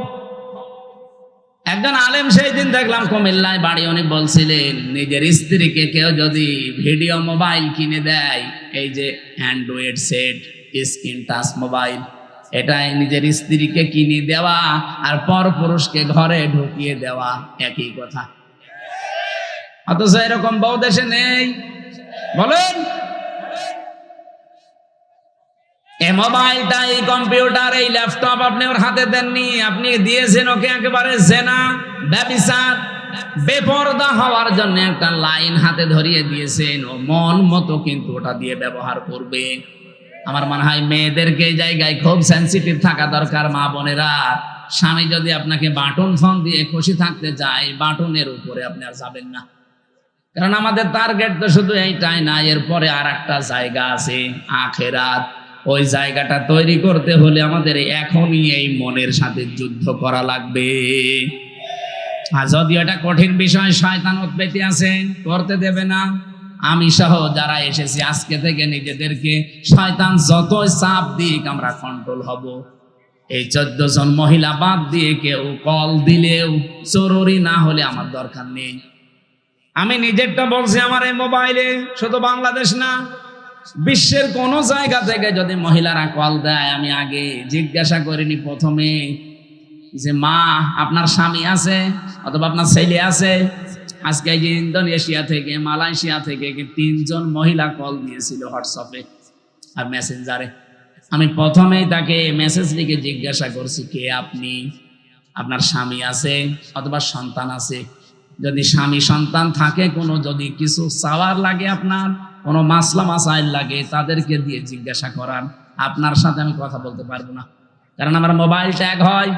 একজন আলেম সেই দিন দেখলাম কুমিল্লায় বাড়ি, উনি বলছিলেন নিজের স্ত্রীকে কেউ যদি ভিডিও মোবাইল কিনে দেয়, এই যে Android set, screen touch mobile, এটাই নিজের স্ত্রীকে কিনে দেওয়া আর পর পুরুষকে ঘরে ঢুকিয়ে দেওয়া একই কথা। অথচ এরকম বউ দেশে নেই। বলেন, এই মোবাইলটা, এই কম্পিউটার, এই ল্যাপটপ আপনি ওর হাতে দেননি, আপনি দিয়েছেন ওকে একেবারে জেনা, ব্যভিচার, বেপরদা হওয়ার জন্য একটা লাইন হাতে ধরিয়ে দিয়েছেন। ও মন মতো কিন্তু ওটা দিয়ে ব্যবহার করবে। আমার মনে হয় মেয়েদেরকে এই জায়গায় খুব সেন্সিটিভ থাকা দরকার। মা বোনেরা, স্বামী যদি আপনাকে বাটন ফোন দিয়ে খুশি থাকতে চায়, বাটনের উপরে আপনি আর যাবেন না। কারণ আমাদের টার্গেট তো শুধু এইটাই না, এরপরে আর একটা জায়গা আছে, আখেরাত। ওই জায়গাটা তৈরি করতে হলে আমাদের এখনই এই মনের সাথে যুদ্ধ করা লাগবে। আর যদিও এটা কঠিন বিষয়, শয়তান উৎপত্তি আছে, করতে দেবে না। আমি সহ যারা এসেছি আজকে থেকে নিজেদেরকে শয়তান যতই চাপ দিক আমরা কন্ট্রোল হব। এই 14 জন মহিলা বাদ দিয়ে কেউ কল দিলেও জরুরি না হলে আমার দরকার নেই। আমি নিজেরটা বলছি, আমার এই মোবাইলে শুধু বাংলাদেশ না, বিশ্বের কোন জায়গা থেকে যদি মহিলারা কল দেয়, আমি আগে জিজ্ঞাসা করিনি প্রথমে যে মা আপনার স্বামী আছে অথবা আপনার ছেলে আছে। আজকে যে ইন্দোনেশিয়া থেকে, মালয়েশিয়া থেকে 3 জন মহিলা কল দিয়েছিল হোয়াটসঅ্যাপে আর মেসেঞ্জারে। আমি প্রথমেই তাকে মেসেজ লিখে জিজ্ঞাসা করছি, কে আপনি, আপনার স্বামী আছে অথবা সন্তান আছে? যদি স্বামী সন্তান থাকে, কোনো যদি কিছু চাওয়ার লাগে, আপনার কোনো মাসলা মাসাইল লাগে, তাদেরকে দিয়ে জিজ্ঞাসা করান। আপনার সাথে আমি কথা বলতে পারবো না, কারণ আমার মোবাইল ট্যাগ হয়।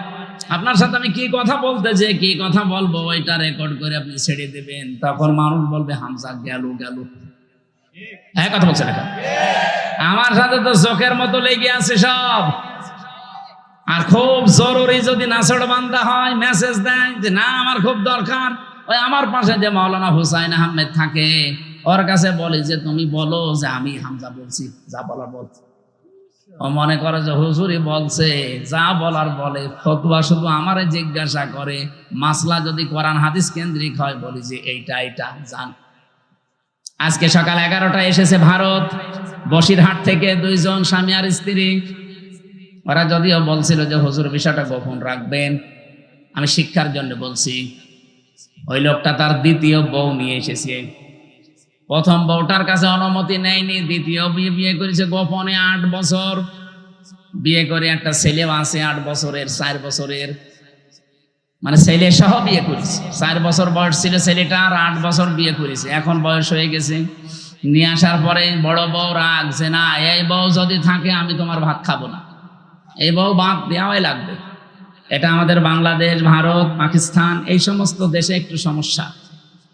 আপনার সাথে আমি কি কথা বলতে যে কি কথা বলবো, ওইটা রেকর্ড করে আপনি ছেড়ে দেবেন। তখন মানুষ বলবে হামজা গেল গেল। হ্যাঁ, কথা বলছে না? আমার সাথে তো চোখের মতো লেগে আছে সব। আর খুব জরুরি যদি নাসড় বান্দা হয়, মেসেজ দেয় যে না আমার খুব দরকার, ওই আমার পাশে যে মাওলানা হুসাইন আহমেদ থাকে, ওর কাছে বলি যে তুমি বলো যে আমি হামজা বলছি, যা বলার বলছি। ও মনে করে যে হুজুরি বলছে, যা বলার বলে। ফতোয়া শুধু আমারে জিজ্ঞাসা করে, মাসলা যদি কোরআন হাদিস কেন্দ্রিক হয় বলি যে এইটা জান। আজকে সকাল 11টায় এসেছে ভারত, বসিরহাট থেকে 2 জন স্বামী আর স্ত্রী। ওরা যদিও বলছিল যে হুজুর বিষয়টা গোপন রাখবেন, আমি শিক্ষার জন্য বলছি। ওই লোকটা তার দ্বিতীয় বউ নিয়ে এসেছে। প্রথম বউটার কাছে অনুমতি নেয়নি, দ্বিতীয় বিয়ে করেছে গোপনে। 8 বছর বিয়ে করে একটা ছেলেও আছে 8 বছরের, 4 বছরের, মানে ছেলে সহ বিয়ে করেছে। 4 বছর বয়স ছিল ছেলেটা, আর 8 বছর বিয়ে করেছে। এখন বয়স হয়ে গেছে। নিয়ে আসার পরে বড় বউ রাখছে, না এই বউ যদি থাকে আমি তোমার ভাত খাবো না, এই বউ বাদ দেওয়াই লাগবে। এটা আমাদের বাংলাদেশ, ভারত, পাকিস্তান এই সমস্ত দেশে একটু সমস্যা।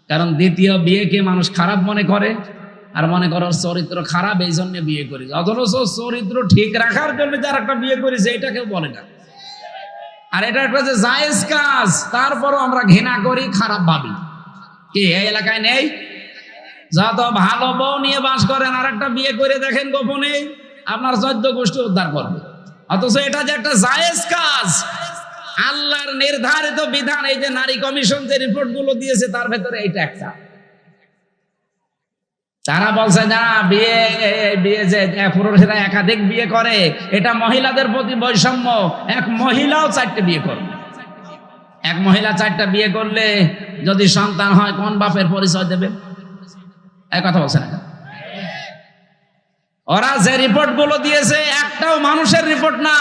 কারণ দ্বিতীয় বিয়েকে মানুষ খারাপ মনে করে, আর মনে করো চরিত্র খারাপ, এই জন্য বিয়ে করেছে। অথচ চরিত্র ঠিক রাখার জন্য যার একটা বিয়ে করেছে, এটা কেউ বলে না। আর এটা একটা যে জায়েজ কাজ, তারপরও আমরা ঘৃণা করি, খারাপ ভাবি। কি এই এলাকায় নেই? যত ভালো বউ নিয়ে বাস করেন, আর একটা বিয়ে করে দেখেন গোপনে, আপনার 14 গোষ্ঠী উদ্ধার করবে। অথচ এটা যে একটা জায়েজ কাজ, আল্লাহর নির্ধারিত বিধান। এই যে নারী কমিশন যে রিপোর্ট গুলো দিয়েছে, তার ভেতরে এইটা একটা। তারা বলছে না বিয়ে যে পুরুষেরা একাধিক বিয়ে করে, এটা মহিলাদের প্রতি বৈষম্য। এক মহিলাও 4টে বিয়ে করবে। এক মহিলা 4টা বিয়ে করলে যদি সন্তান হয়, কোন বাপের পরিচয় দেবে? এই কথা বলছে না। ওরা যে রিপোর্ট গুলো দিয়েছে, একটাও মানুষের রিপোর্ট না।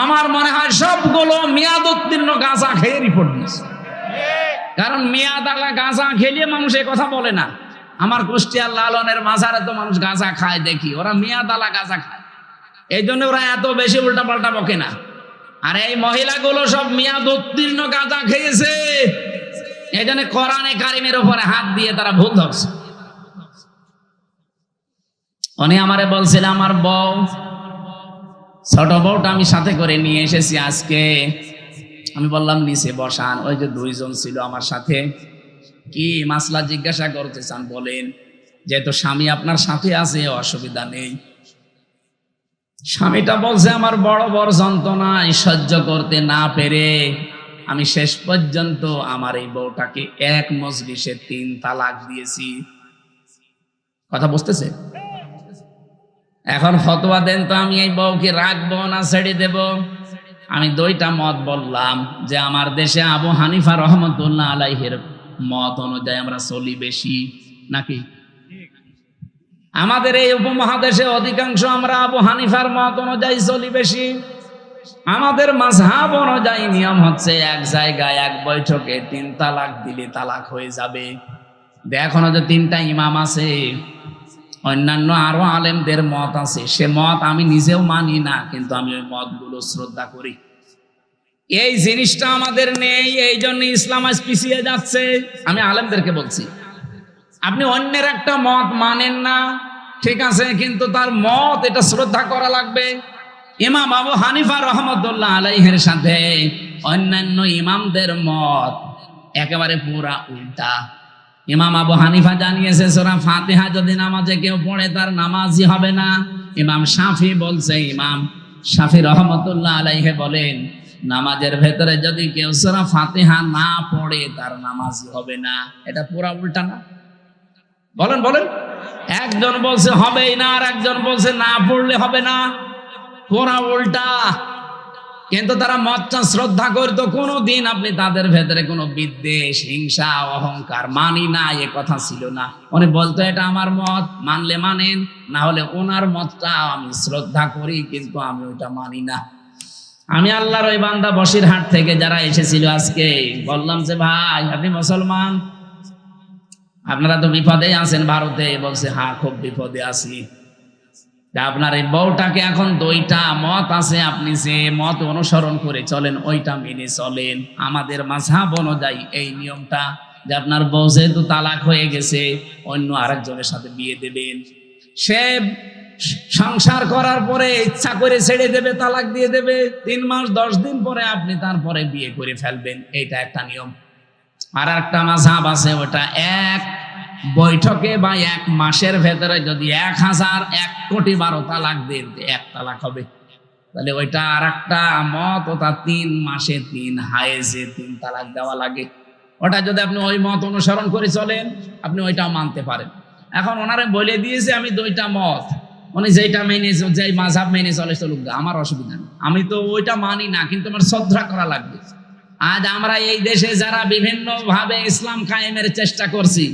আমার মনে হয় সবগুলো মেয়াদ উত্তীর্ণ গাঁজা খেয়ে রিপোর্ট দিয়েছে। কারণ মেয়াদ আলা গাঁজা খেলিয়ে মানুষ এ কথা বলে না। আমার কুষ্টিয়ার লালনের মাজারে তো মানুষ গাঁজা খায় দেখি, ওরা মেয়াদ আলা গাঁজা খায়, এই জন্য ওরা এত বেশি উল্টা পাল্টা বকে না। আর এই মহিলাগুলো সব মেয়াদ উত্তীর্ণ গাঁজা খেয়েছে, এই জন্য কোরআনে কারিমের উপরে হাত দিয়ে তারা ভুল ধরছে। উনি আমারে বলছিল আমার বউ, ছোট বউটা আমি সাথে করে নিয়ে এসেছি আজকে। আমি বললাম নিচে বসান। ওই যে দুইজন ছিল আমার সাথে। কি মাসলা জিজ্ঞাসা করতে চান বলেন? যেহেতু স্বামী আপনার সাথে আছে অসুবিধা নেই। স্বামীটা বলছে আমার বড় বড় যন্ত্রণায় সহ্য করতে না পেরে আমি শেষ পর্যন্ত আমার এই বউটাকে এক মজলিসে 3 তালাক দিয়েছি। কথা বুঝতেছে? এখন ফতোয়া দেন তো, আমি এই বউকে রাখবো না ছেড়ে দেব? আমি 2টা মত বললাম যে আমার দেশে আবু হানিফা রহমতুল্লাহ আলাইহির মত অনুযায়ী আমরা চলি বেশি, নাকি আমাদের এই উপমহাদেশে অধিকাংশ আমরা আবু হানিফার মত অনুযায়ী চলি বেশি। আমাদের মাযহাব অনুযায়ী নিয়ম হচ্ছে এক জায়গায় এক বৈঠকে 3 তালাক দিলে তালাক হয়ে যাবে। এখনো যে 3টা ইমাম আছে, অন্যান্য আরো আলেমদের মত আছে, সে মত আমি নিজেও মানি না, কিন্তু আমি ওই মতগুলো শ্রদ্ধা করি। এই জিনিসটা আমাদের নেই, এই জন্য ইসলাম আজ পিছিয়ে যাচ্ছে। আমি আলেমদেরকে বলছি, আপনি অন্যের একটা মত মানেন না, ঠিক আছে, কিন্তু তার মত এটা শ্রদ্ধা করা লাগবে। ইমাম আবু হানিফা রহমতুল্লাহ আলাইহির সাথে অন্যান্য ইমামদের মত একেবারে পুরা উল্টা। ইমাম আবু হানিফা জানিয়েছে সূরা ফাতিহা যদি নামাজে কেউ পড়ে তার নামাজই হবে না। ইমাম শাফি বলছে, ইমাম শাফি রহমতুল্লাহ আলাইহি বলেন নামাজের ভেতরে যদি কেউ সূরা ফাতিহা না পড়ে তার নামাজই হবে না। এটা পুরা উল্টা না? বলেন বলেন। একজন বলছে হবেই না, আর একজন বলছে না পড়লে হবে না। পুরা উল্টা। কিন্তু তারা মতটা শ্রদ্ধা করতো। কোনোদিন আপনি তাদের ভেতরে কোনো বিদ্বেষ, হিংসা, অহংকার মানি না এ কথা ছিল না। উনি বলতো এটা আমার মত, মানলে মানেন, না হলে ওনার মতটা আমি শ্রদ্ধা করি, কিন্তু আমি ওইটা মানি না। আমি আল্লাহর ওই বান্দা বসিরহাট থেকে যারা এসেছিল আজকে বললাম যে ভাই আপনি মুসলমান, আপনারা তো বিপদে আছেন ভারতে। বলছে হ্যাঁ খুব বিপদে আছি। আপনার এই বউটাকে এখন 2টা মত আছে, আপনি যে মত অনুসরণ করে চলেন ওইটা মেনে চলেন। আমাদের মাযহাব অনুযায়ী এই নিয়মটা যে আপনার বউ যেহেতু তালাক হয়ে গেছে অন্য আরেকজনের সাথে বিয়ে দেবেন, সে সংসার করার পরে ইচ্ছা করে ছেড়ে দেবে, তালাক দিয়ে দেবে, 3 মাস 10 দিন পরে আপনি তারপরে বিয়ে করে ফেলবেন, এইটা একটা নিয়ম। আর একটা মাযহাব আছে, ওটা এক বৈঠকে বা 1 মাসের ভেতরে যদি 1000-1,00,00,000 তালাক দেন 1 তালাক হবে। তাহলে ওইটা আর একটা মত, ওটা 3 মাসে 3 হায়েজে 3 তালাক দেওয়া লাগে। ওটা যদি আপনি ওই মত অনুসরণ করে চলেন আপনি ওইটাও মানতে পারেন। এখন ওনারে বলে দিয়েছে আমি 2টা মত, উনি যেটা মেনে যেই মাযহাব মেনে চলে চলুক, আমার অসুবিধা নেই। আমি তো ওইটা মানি না, কিন্তু আমার শ্রদ্ধা করা লাগবে। আজ আমরা এই দেশে যারা বিভিন্ন ভাবে ইসলাম কায়েমের চেষ্টা করছি,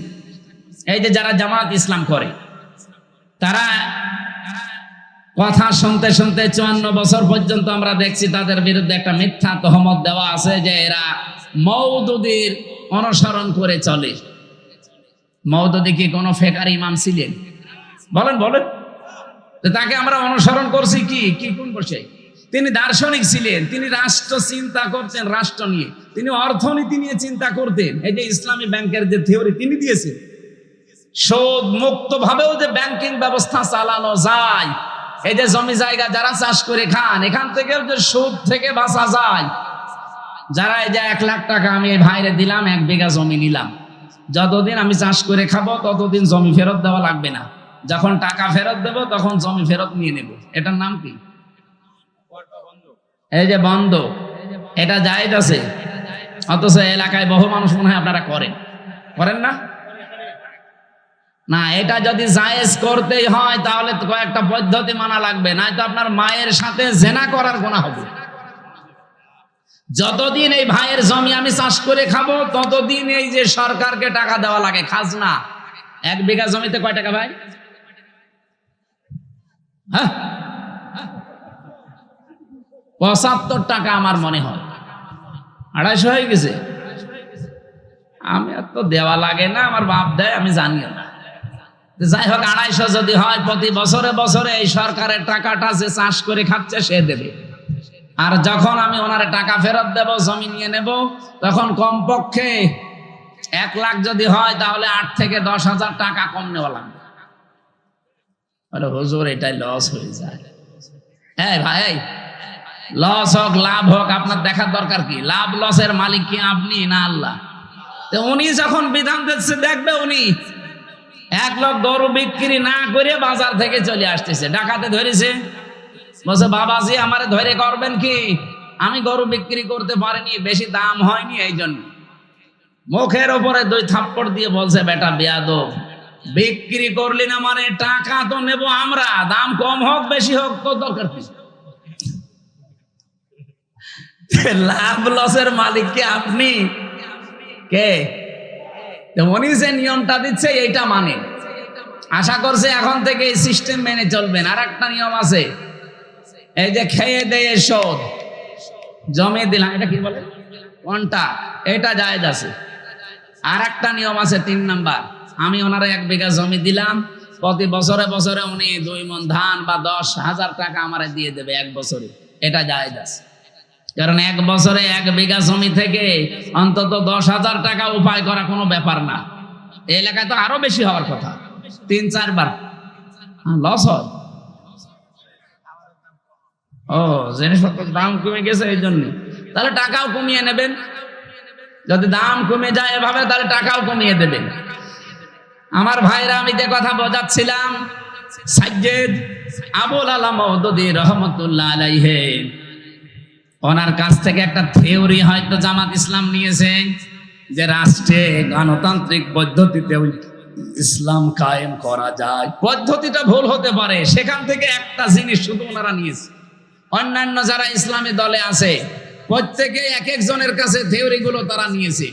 এই যে যারা জামাত ইসলাম করে, তারা কথা শুনতে শুনতে 54 বছর পর্যন্ত আমরা দেখছি তাদের বিরুদ্ধে একটা মিথ্যা তহমত দেওয়া আছে যে এরা মওদুদীর অনুসরণ করে চলে। মওদুদী কি কোনো ফেকার ইমাম ছিলেন? বলেন বলেন। তাকে আমরা অনুসরণ করছি কি কি কোন বসে? তিনি দার্শনিক ছিলেন, তিনি রাষ্ট্র চিন্তা করতেন, রাষ্ট্র নিয়ে তিনি অর্থনীতি নিয়ে চিন্তা করতেন। এই যে ইসলামী ব্যাংকের যে থিওরি তিনি দিয়েছেন, সুদ মুক্ত ভাবেও যে ব্যাংকিং ব্যবস্থা চালানো যায়, এই যে জমি জায়গা যারা চাষ করে খান এখান থেকে যে সুদ থেকে বাঁচা যায়, যারা এই যে 1 লাখ টাকা আমি এই ভাইরে দিলাম, 1 বিঘা জমি নিলাম, যতদিন আমি চাষ করে খাবো ততদিন জমি ফেরত দেওয়া লাগবে না, যখন টাকা ফেরত দেব তখন জমি ফেরত নিয়ে নেব। এটার নাম কি? এই যে বন্ধ। এটা জায়েজ আছে, অথচ এলাকায় বহু মানুষ মনে হয় আপনারা করেন না। না, এটা যদি জায়েজ করতেই হয় তাহলে তো কয়েকটা পদ্ধতি মানা লাগবে, নয়তো আপনার মায়ের সাথে জেনা করার গুনাহ হবে। যতদিন এই ভাইয়ের জমি আমি চাষ করে খাবো ততদিন এই যে সরকারকে টাকা দেওয়া লাগে খাজনা। 1 বিঘা জমিতে কয় টাকা ভাই? হ্যাঁ 75 টাকা আমার মনে হয়, 250 হয়ে গেছে। আমি আর তো দেওয়া লাগে না, আমার বাপ দেয়, আমি জানিও না। যাই হোক, 250 যদি হয় প্রতি বছরে বছরে এই সরকারের টাকাটা যে চাষ করে খাচ্ছে সে দেবে। আর যখন আমি ওনার টাকা ফেরত দেব, জমি নিয়ে নেব, তখন কমপক্ষে 1 লাখ যদি হয় তাহলে 8 থেকে 10 হাজার টাকা কম নেওয়া লাগবে। বলে হুজুর এটাই লস হয়ে যায়। হ্যাঁ ভাই, লস হোক লাভ হোক আপনার দেখার দরকার কি? লাভ লসের মালিক কি আপনি না আল্লাহ? তো উনি যখন বিধান দিচ্ছে দেখবে, উনি 1 লাখ গরু বিক্রি না করে বাজার থেকে চলে আসতেছে, ডাকাতে ধরেছে, বলছে বাবাজি আমারে ধরে করবেন কি, আমি গরু বিক্রি করতে পারিনি, বেশি দাম হয়নি, এই জন্য। মুখের উপরে 2 থাপ্পড় দিয়ে বলছে বেটা বেয়াদব, বিক্রি করলি না মানে টাকা তো নেব আমরা, দাম কম হোক বেশি হোক তো দরকার কি? লাভ লসের মালিক কি আপনি? কে? উনি যে নিয়মটা দিচ্ছে এইটা মানে আশা করছে এখন থেকে এই সিস্টেম মেনে চলবেন। আর একটা নিয়ম আছে, এই যে খেয়ে দেয়ে শোধ, জমে দিলাম, এটা কি বলে কোনটা, এটা জায়েজ আছে। আর একটা নিয়ম আছে 3 নাম্বার, আমি ওনারা 1 বিঘা জমি দিলাম, প্রতি বছরে বছরে উনি 2 মণ ধান বা 10,000 টাকা আমারে দিয়ে দেবে 1 বছরে, এটা জায়েজ আছে। কারণ 1 বছরে 1 বিঘা জমি থেকে অন্তত 10,000 টাকা উপায় করা কোনো ব্যাপার না। এই এলাকায় তো আরো বেশি হওয়ার কথা, 3-4 বার লস হয়। ও জিনিসপত্রের দাম কমে গেছে এই জন্য, তাহলে টাকাও কমিয়ে নেবেন। যদি দাম কমে যায় এভাবে, তাহলে টাকাও কমিয়ে দেবেন। আমার ভাইরা, আমি যে কথা বোঝাচ্ছিলাম, সাজ্জেদ আবুল আলা মওদুদী রহমাতুল্লাহ আলাইহি, ওনার কাছ থেকে একটা থিওরি হয়তো জামাত ইসলাম নিয়েছে, যে রাষ্ট্রে গণতান্ত্রিক পদ্ধতিতে ইসলাম কায়েম করা যায়। পদ্ধতিটা ভুল হতে পারে, সেখান থেকে একটা জিনিস শুধু ওনারা নিয়েছে। অন্যান্য যারা ইসলামী দলে আছে প্রত্যেকে এক একজনের কাছে থিওরি গুলো তারা নিয়েছে।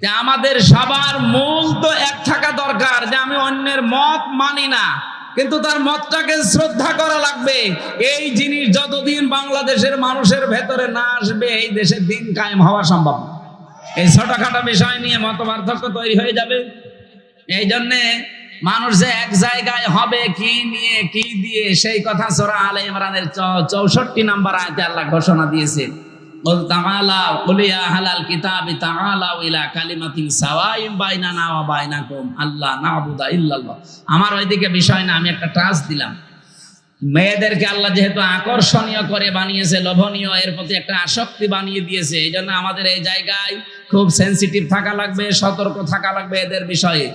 যে আমাদের সবার মূল তো এক থাকা দরকার, যে আমি অন্যের মত মানি না, কিন্তু তার মতটাকে শ্রদ্ধা করা লাগবে। এই জিনিস যতদিন বাংলাদেশের মানুষের ভেতরে না আসবে, এই দেশে দিন কায়েম হওয়া সম্ভব না। এই ছোটখাটো বিষয় নিয়ে মত পার্থক্য তৈরি হয়ে যাবে। এই জন্যে মানুষ যে এক জায়গায় হবে কি নিয়ে কি দিয়ে, সেই কথা সূরা আলে ইমরানের 64 নম্বর আয়াতে আল্লাহ ঘোষণা দিয়েছে, কুল তাআলাউ কুল ইয়া আহলাল কিতাবি তাআলাউ ইলা কালিমাতিন সাওয়াইন বাইনানা ওয়া বাইনাকুম আল্লা না'বুদা ইল্লাল্লাহ। আমার ওইদিকে বিষয় না, আমি একটা টাচ দিলাম। মেয়েদেরকে আল্লাহ যেহেতু আকর্ষণীয় করে বানিয়েছে, লোভনীয়, এর প্রতি একটা আসক্তি বানিয়ে দিয়েছে, এই জন্য আমাদের এই জায়গায় খুব সেন্সিটিভ থাকা লাগবে, সতর্ক থাকা লাগবে এদের বিষয়ে।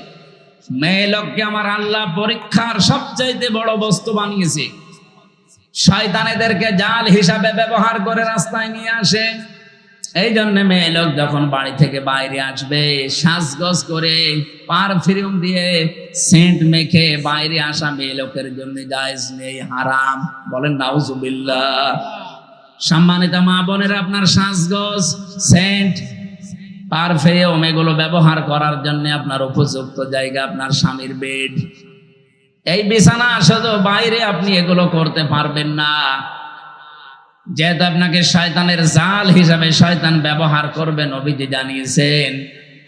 মেয়ে লোককে আমার আল্লাহ পরীক্ষার সবচাইতে বড় বস্তু বানিয়েছে। শয়তান এদেরকে জাল হিসাবে ব্যবহার করে রাস্তায় নিয়ে আসে। এই জন্য মেয়ে লোক যখন বাড়ি থেকে বাইরে আসবে, সাজগোজ করে পারফিউম দিয়ে সেন্ট মেখে বাইরে আসা মেয়ে লোকের জন্য জায়েজ নেই, হারাম। বলেন নাউজুবিল্লাহ। সম্মানিত মা বোনেরা, আপনার সাজগোজ, সেন্ট, পারফিউম এগুলো ব্যবহার করার জন্য আপনার উপযুক্ত জায়গা আপনার স্বামীর বেড। এই বিছানা শুধু বাইরে আপনি এগুলো করতে পারবেন না, যেহেতু আপনাকে শয়তানের জাল হিসাবে শয়তান ব্যবহার করবে। নবীজি জানিয়েছেন,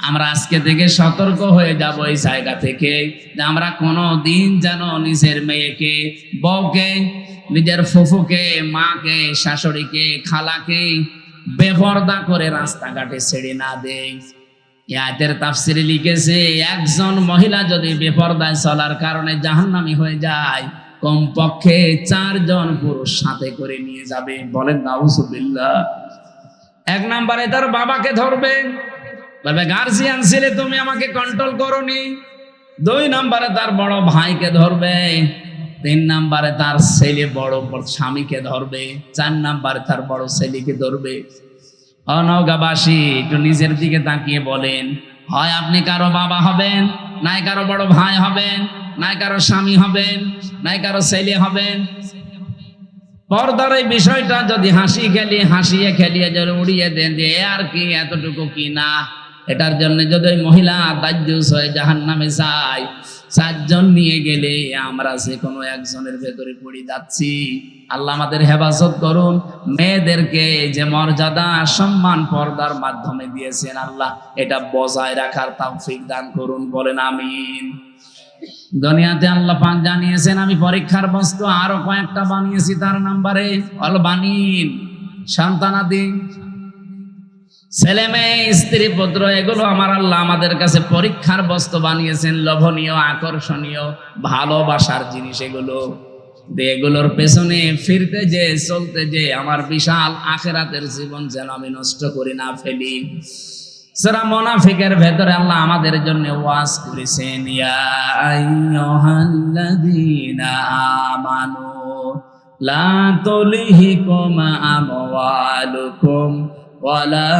আমরা আজকে থেকে সতর্ক হয়ে যাব এই জায়গা থেকে, যে আমরা কোনো দিন যেন নিজের মেয়েকে, বউকে, নিজের ফুফুকে, মাকে, শাশুড়িকে, খালাকে বেপরদা করে রাস্তাঘাটে ছেড়ে না দেই। আয়াতের তাফসিরে লিখেছে, একজন মহিলা যদি বেপরদায় চলার কারণে জাহান্নামী হয়ে যায়, কমপক্ষে 4 জন পুরুষ সাথে করে নিয়ে যাবে। বলেন নাউজুবিল্লাহ। 1 নম্বরে তার বাবাকে ধরবে, বলবে গার্জিয়ান ছেলে তুমি আমাকে কন্ট্রোল করোনি। 2 নম্বরে তার বড় ভাইকে ধরবে। 3 নম্বরে তার ছেলে বড় স্বামীকে ধরবে। 4 নম্বরে তার বড় ছেলেকে ধরবে। অনগাবাসী একটু নিজের দিকে তাকিয়ে বলেন, হয় আপনি কারো বাবা হবেন, নাই কারো বড় ভাই হবেন, নাই কারো স্বামী হবেন, নাই কারো ছেলে হবেন। পর্দার এই বিষয়টা যদি হাসিয়ে খেলিয়ে যদি উড়িয়ে দেন যে আর কি, এতটুকু কি না, এটার জন্য যদি মহিলা দাজ্জুস হয়ে জাহান্নামে যায়, 4 জন নিয়ে গেলে আমরা যে কোনো একজনের ভেতরে পড়ে যাচ্ছি। আল্লাহ আমাদের হেফাজত করুন। মেয়েদেরকে যে মর্যাদা সম্মান পর্দার মাধ্যমে দিয়েছেন, আল্লাহ এটা বজায় রাখার তৌফিক দান করুন। বলেন আমিন। দুনিয়াতে আল্লাহ পাক জানিয়েছেন, আমি পরীক্ষার বস্তু আরো কয়েকটা বানিয়েছি, তার নাম্বারে অল বানিন, সন্তানাদি। ছেলে মেয়ে, স্ত্রী পুত্র, এগুলো আমার আল্লাহ আমাদের কাছে পরীক্ষার বস্তু বানিয়েছেন, লোভনীয়, আকর্ষণীয়, ভালোবাসার জিনিস এগুলো। এগুলোর পেছনে ফিরতে যে, চলতে যে আমার বিশাল আখিরাতের জীবন যেন আমি নষ্ট করি না ফেলি। সূরা মুনাফিকের ভেতরে আল্লাহ আমাদের জন্য ওয়াজ করেছেন, ইয়া আইয়ুহাল্লাযীনা আমানু লা তুলহিকুম আমওয়ালুকুম ওয়ালা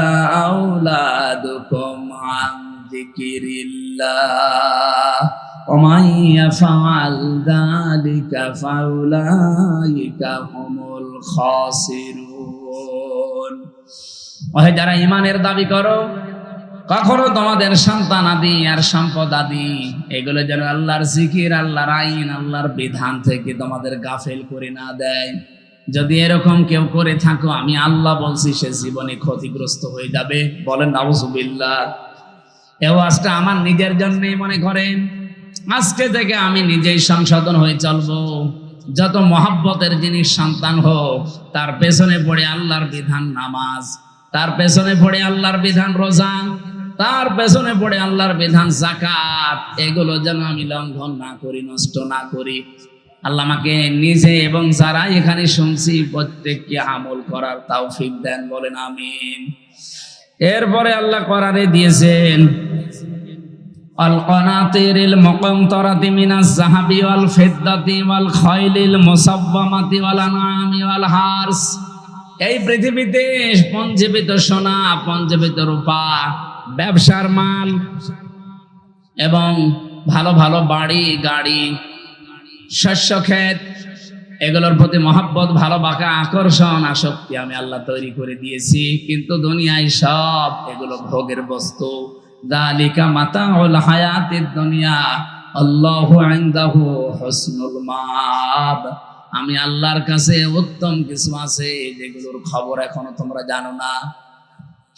আওলাদুকুম আন যিকিরিল্লাহ ওয়া মান ইয়াফআল যালিকা ফাউলাইকা হুমুল খাসিরুন। ওহে যারা ঈমানের দাবি করো, কখনো তোমাদের সন্তান আদি আর সম্পদ আদি এগুলো যেন আল্লাহর জিকির, আল্লাহর আইন, আল্লাহর বিধান থেকে তোমাদের গাফেল করে না দেয়। যদি এরকম কেউ করে থাকো, আমি আল্লাহ বলছি সে জীবনে ক্ষতিগ্রস্ত হয়ে যাবে। বলেন নাউযুবিল্লাহ। এই ওয়াজটা আমার নিজের জন্যই মনে করেন। আজকে থেকে আমি নিজেই সংশোধন হয়ে চলবো। যত মহব্বতের জিনিস সন্তান হোক, তার পেছনে পড়ে আল্লাহর বিধান নামাজ, তার পেছনে পড়ে আল্লাহর বিধান রোজা, তার পেছনে পড়ে আল্লাহর বিধান যাকাত, এগুলো যেন আমি লঙ্ঘন না করি, নষ্ট না করি। আল্লাহ আমাকে নিজে এবং যারা এখানে শুনছি প্রত্যেককে আমল করার তৌফিক দেন। বলেন আমিন। এরপরে আল্লাহ কোরআনে দিয়েছেন, আল কানাতিরিল মুকান্তরাতি মিনাজ যাহাবি ওয়াল ফিদ্দাতি ওয়াল খাইলিল মুসাওয়ামাতি ওয়াল আনআমি ওয়াল হারস। এই পৃথিবীতে পঞ্জীবিত সোনা, পঞ্জীবিত রূপা, ব্যবসার মাল এবং ভালো ভালো বাড়ি গাড়ি, শস্য ক্ষেত, এগুলোর প্রতি মহব্বত, ভালোবাসা, আকর্ষণ, আসক্তি আমি আল্লাহ তৈরি করে দিয়েছি। কিন্তু দুনিয়ায় সব এগুলো ভোগের বস্তু। যালিকা মাতাউল হায়াতিদ দুনিয়া আল্লাহু ইনদাহু হুসনুল মাআব। আমি আল্লাহর কাছে উত্তম কিছু আছে যেগুলোর খবর এখনো তোমরা জানো না।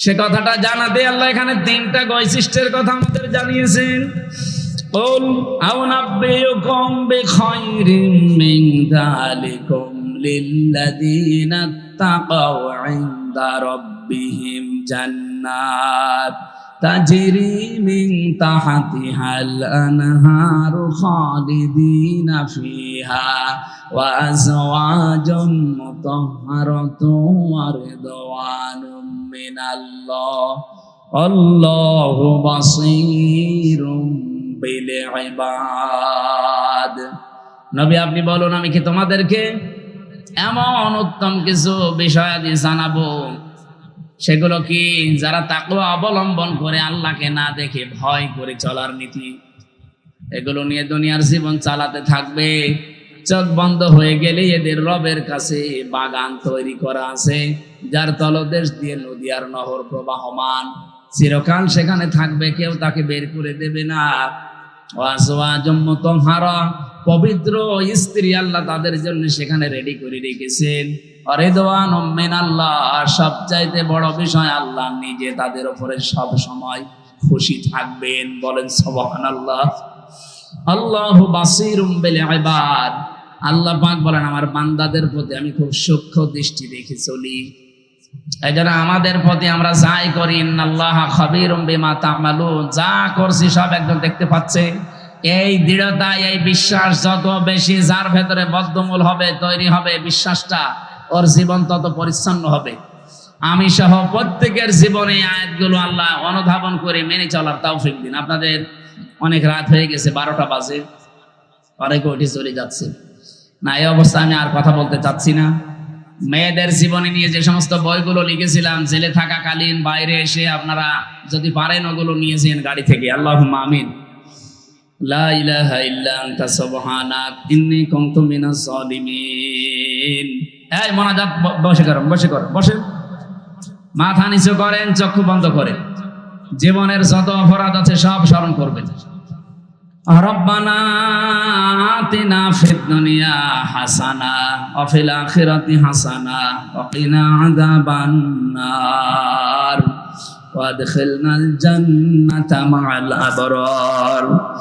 সে কথাটা জানাতে আল্লাহ এখানে তিনটা বৈশিষ্ট্যের কথা আমাদের জানিয়েছেন। কুল আউনাব্বিউকুম বিখাইরিম মিন যালিকুম লিল্লাযীনা তাকাউ ইনদা রাব্বিহিম জান্নাত তাজরি মিন তাহতিহাল আনহারু খালিদিনা ফিহা ওয়া আজওয়াজুন মুতাহহারাতুন ওয়া রিদওয়ানুম মিনাল্লাহ আল্লাহু বাসীরুম বিল ইবাদ। নবী আপনি বলুন, আমি কি তোমাদেরকে এমন উত্তম কিছু বিষয়াদি জানাবো, সেগুলো কি যারা তাকওয়া অবলম্বন করে, আল্লাহকে না দেখে ভয় করে চলার নীতি, এগুলো নিয়ে দুনিয়ার জীবন চালাতে থাকবে। চোখ বন্ধ হয়ে গেলে এদের রবের কাছে বাগান তৈরি করা আছে, যার তলদেশ দিয়ে নদী আর নহর প্রবাহমান, চিরকাল সেখানে থাকবে, কেউ তাকে বের করে দেবে না। ওয়াজওয়াজুম মুতাহহারা, পবিত্র স্ত্রী আল্লাহ তাদের জন্য সেখানে রেডি করে রেখেছেন। রিদওয়ানুম মিনাল্লাহ, সবচাইতে বড় বিষয় আল্লাহ নিজে তাদের উপরে সব সময় খুশি থাকবেন। বলেন সুবহানাল্লাহ। আল্লাহু বাসীরুম বিল ইবাদ। আল্লাহ পাক বলেন, আমার বান্দাদের প্রতি আমি খুব সূক্ষ্ম দৃষ্টি রেখে চলি। এজন্য আমাদের প্রতি আমরা যাই করি, ইন্নাল্লাহা খাবীরুম বিমা তা'মালুন, যা করছি সব একজন দেখতে পাচ্ছে। এই দৃঢ়তা, এই বিশ্বাস যত বেশি যার ভেতরে বদ্ধমূল হবে, তৈরি হবে বিশ্বাসটা, ওর জীবন তত পরিচ্ছন্ন হবে। আমি সহ প্রত্যেকের জীবনে আয়াতগুলো আল্লাহ অনুধাবন করে মেনে চলার তৌফিক দিন। আপনাদের অনেক রাত হয়ে গেছে, 12টা বাজে, অনেকে উঠে চলে যাচ্ছে না। এই অবস্থায় আমি আর কথা বলতে চাচ্ছি না। মেয়েদের জীবনে নিয়ে যে সমস্ত বইগুলো লিখেছিলাম জেলে থাকাকালীন, বাইরে এসে আপনারা যদি পারেন ওগুলো নিয়েছেন গাড়ি থেকে। আল্লাহুম্মা আমিন। লা ইলাহা ইল্লা আনতা সুবহানাক ইন্নী কুনতু মিনাজ জালিমিন। এই মোনাজাত বসে করেন, বসে মাথা নিচু করেন, চক্ষু বন্ধ করেন। জীবনের যত অপরাধ আছে সব স্মরণ করবেন। রব্বানা আতিনা ফিদ দুনিয়া হাসানা ওয়া ফিল আখিরাতি হাসানা ওয়া কিনা আযাবান নার ওয়া আদখিলনাল জান্নাতা মা'আল আবরার।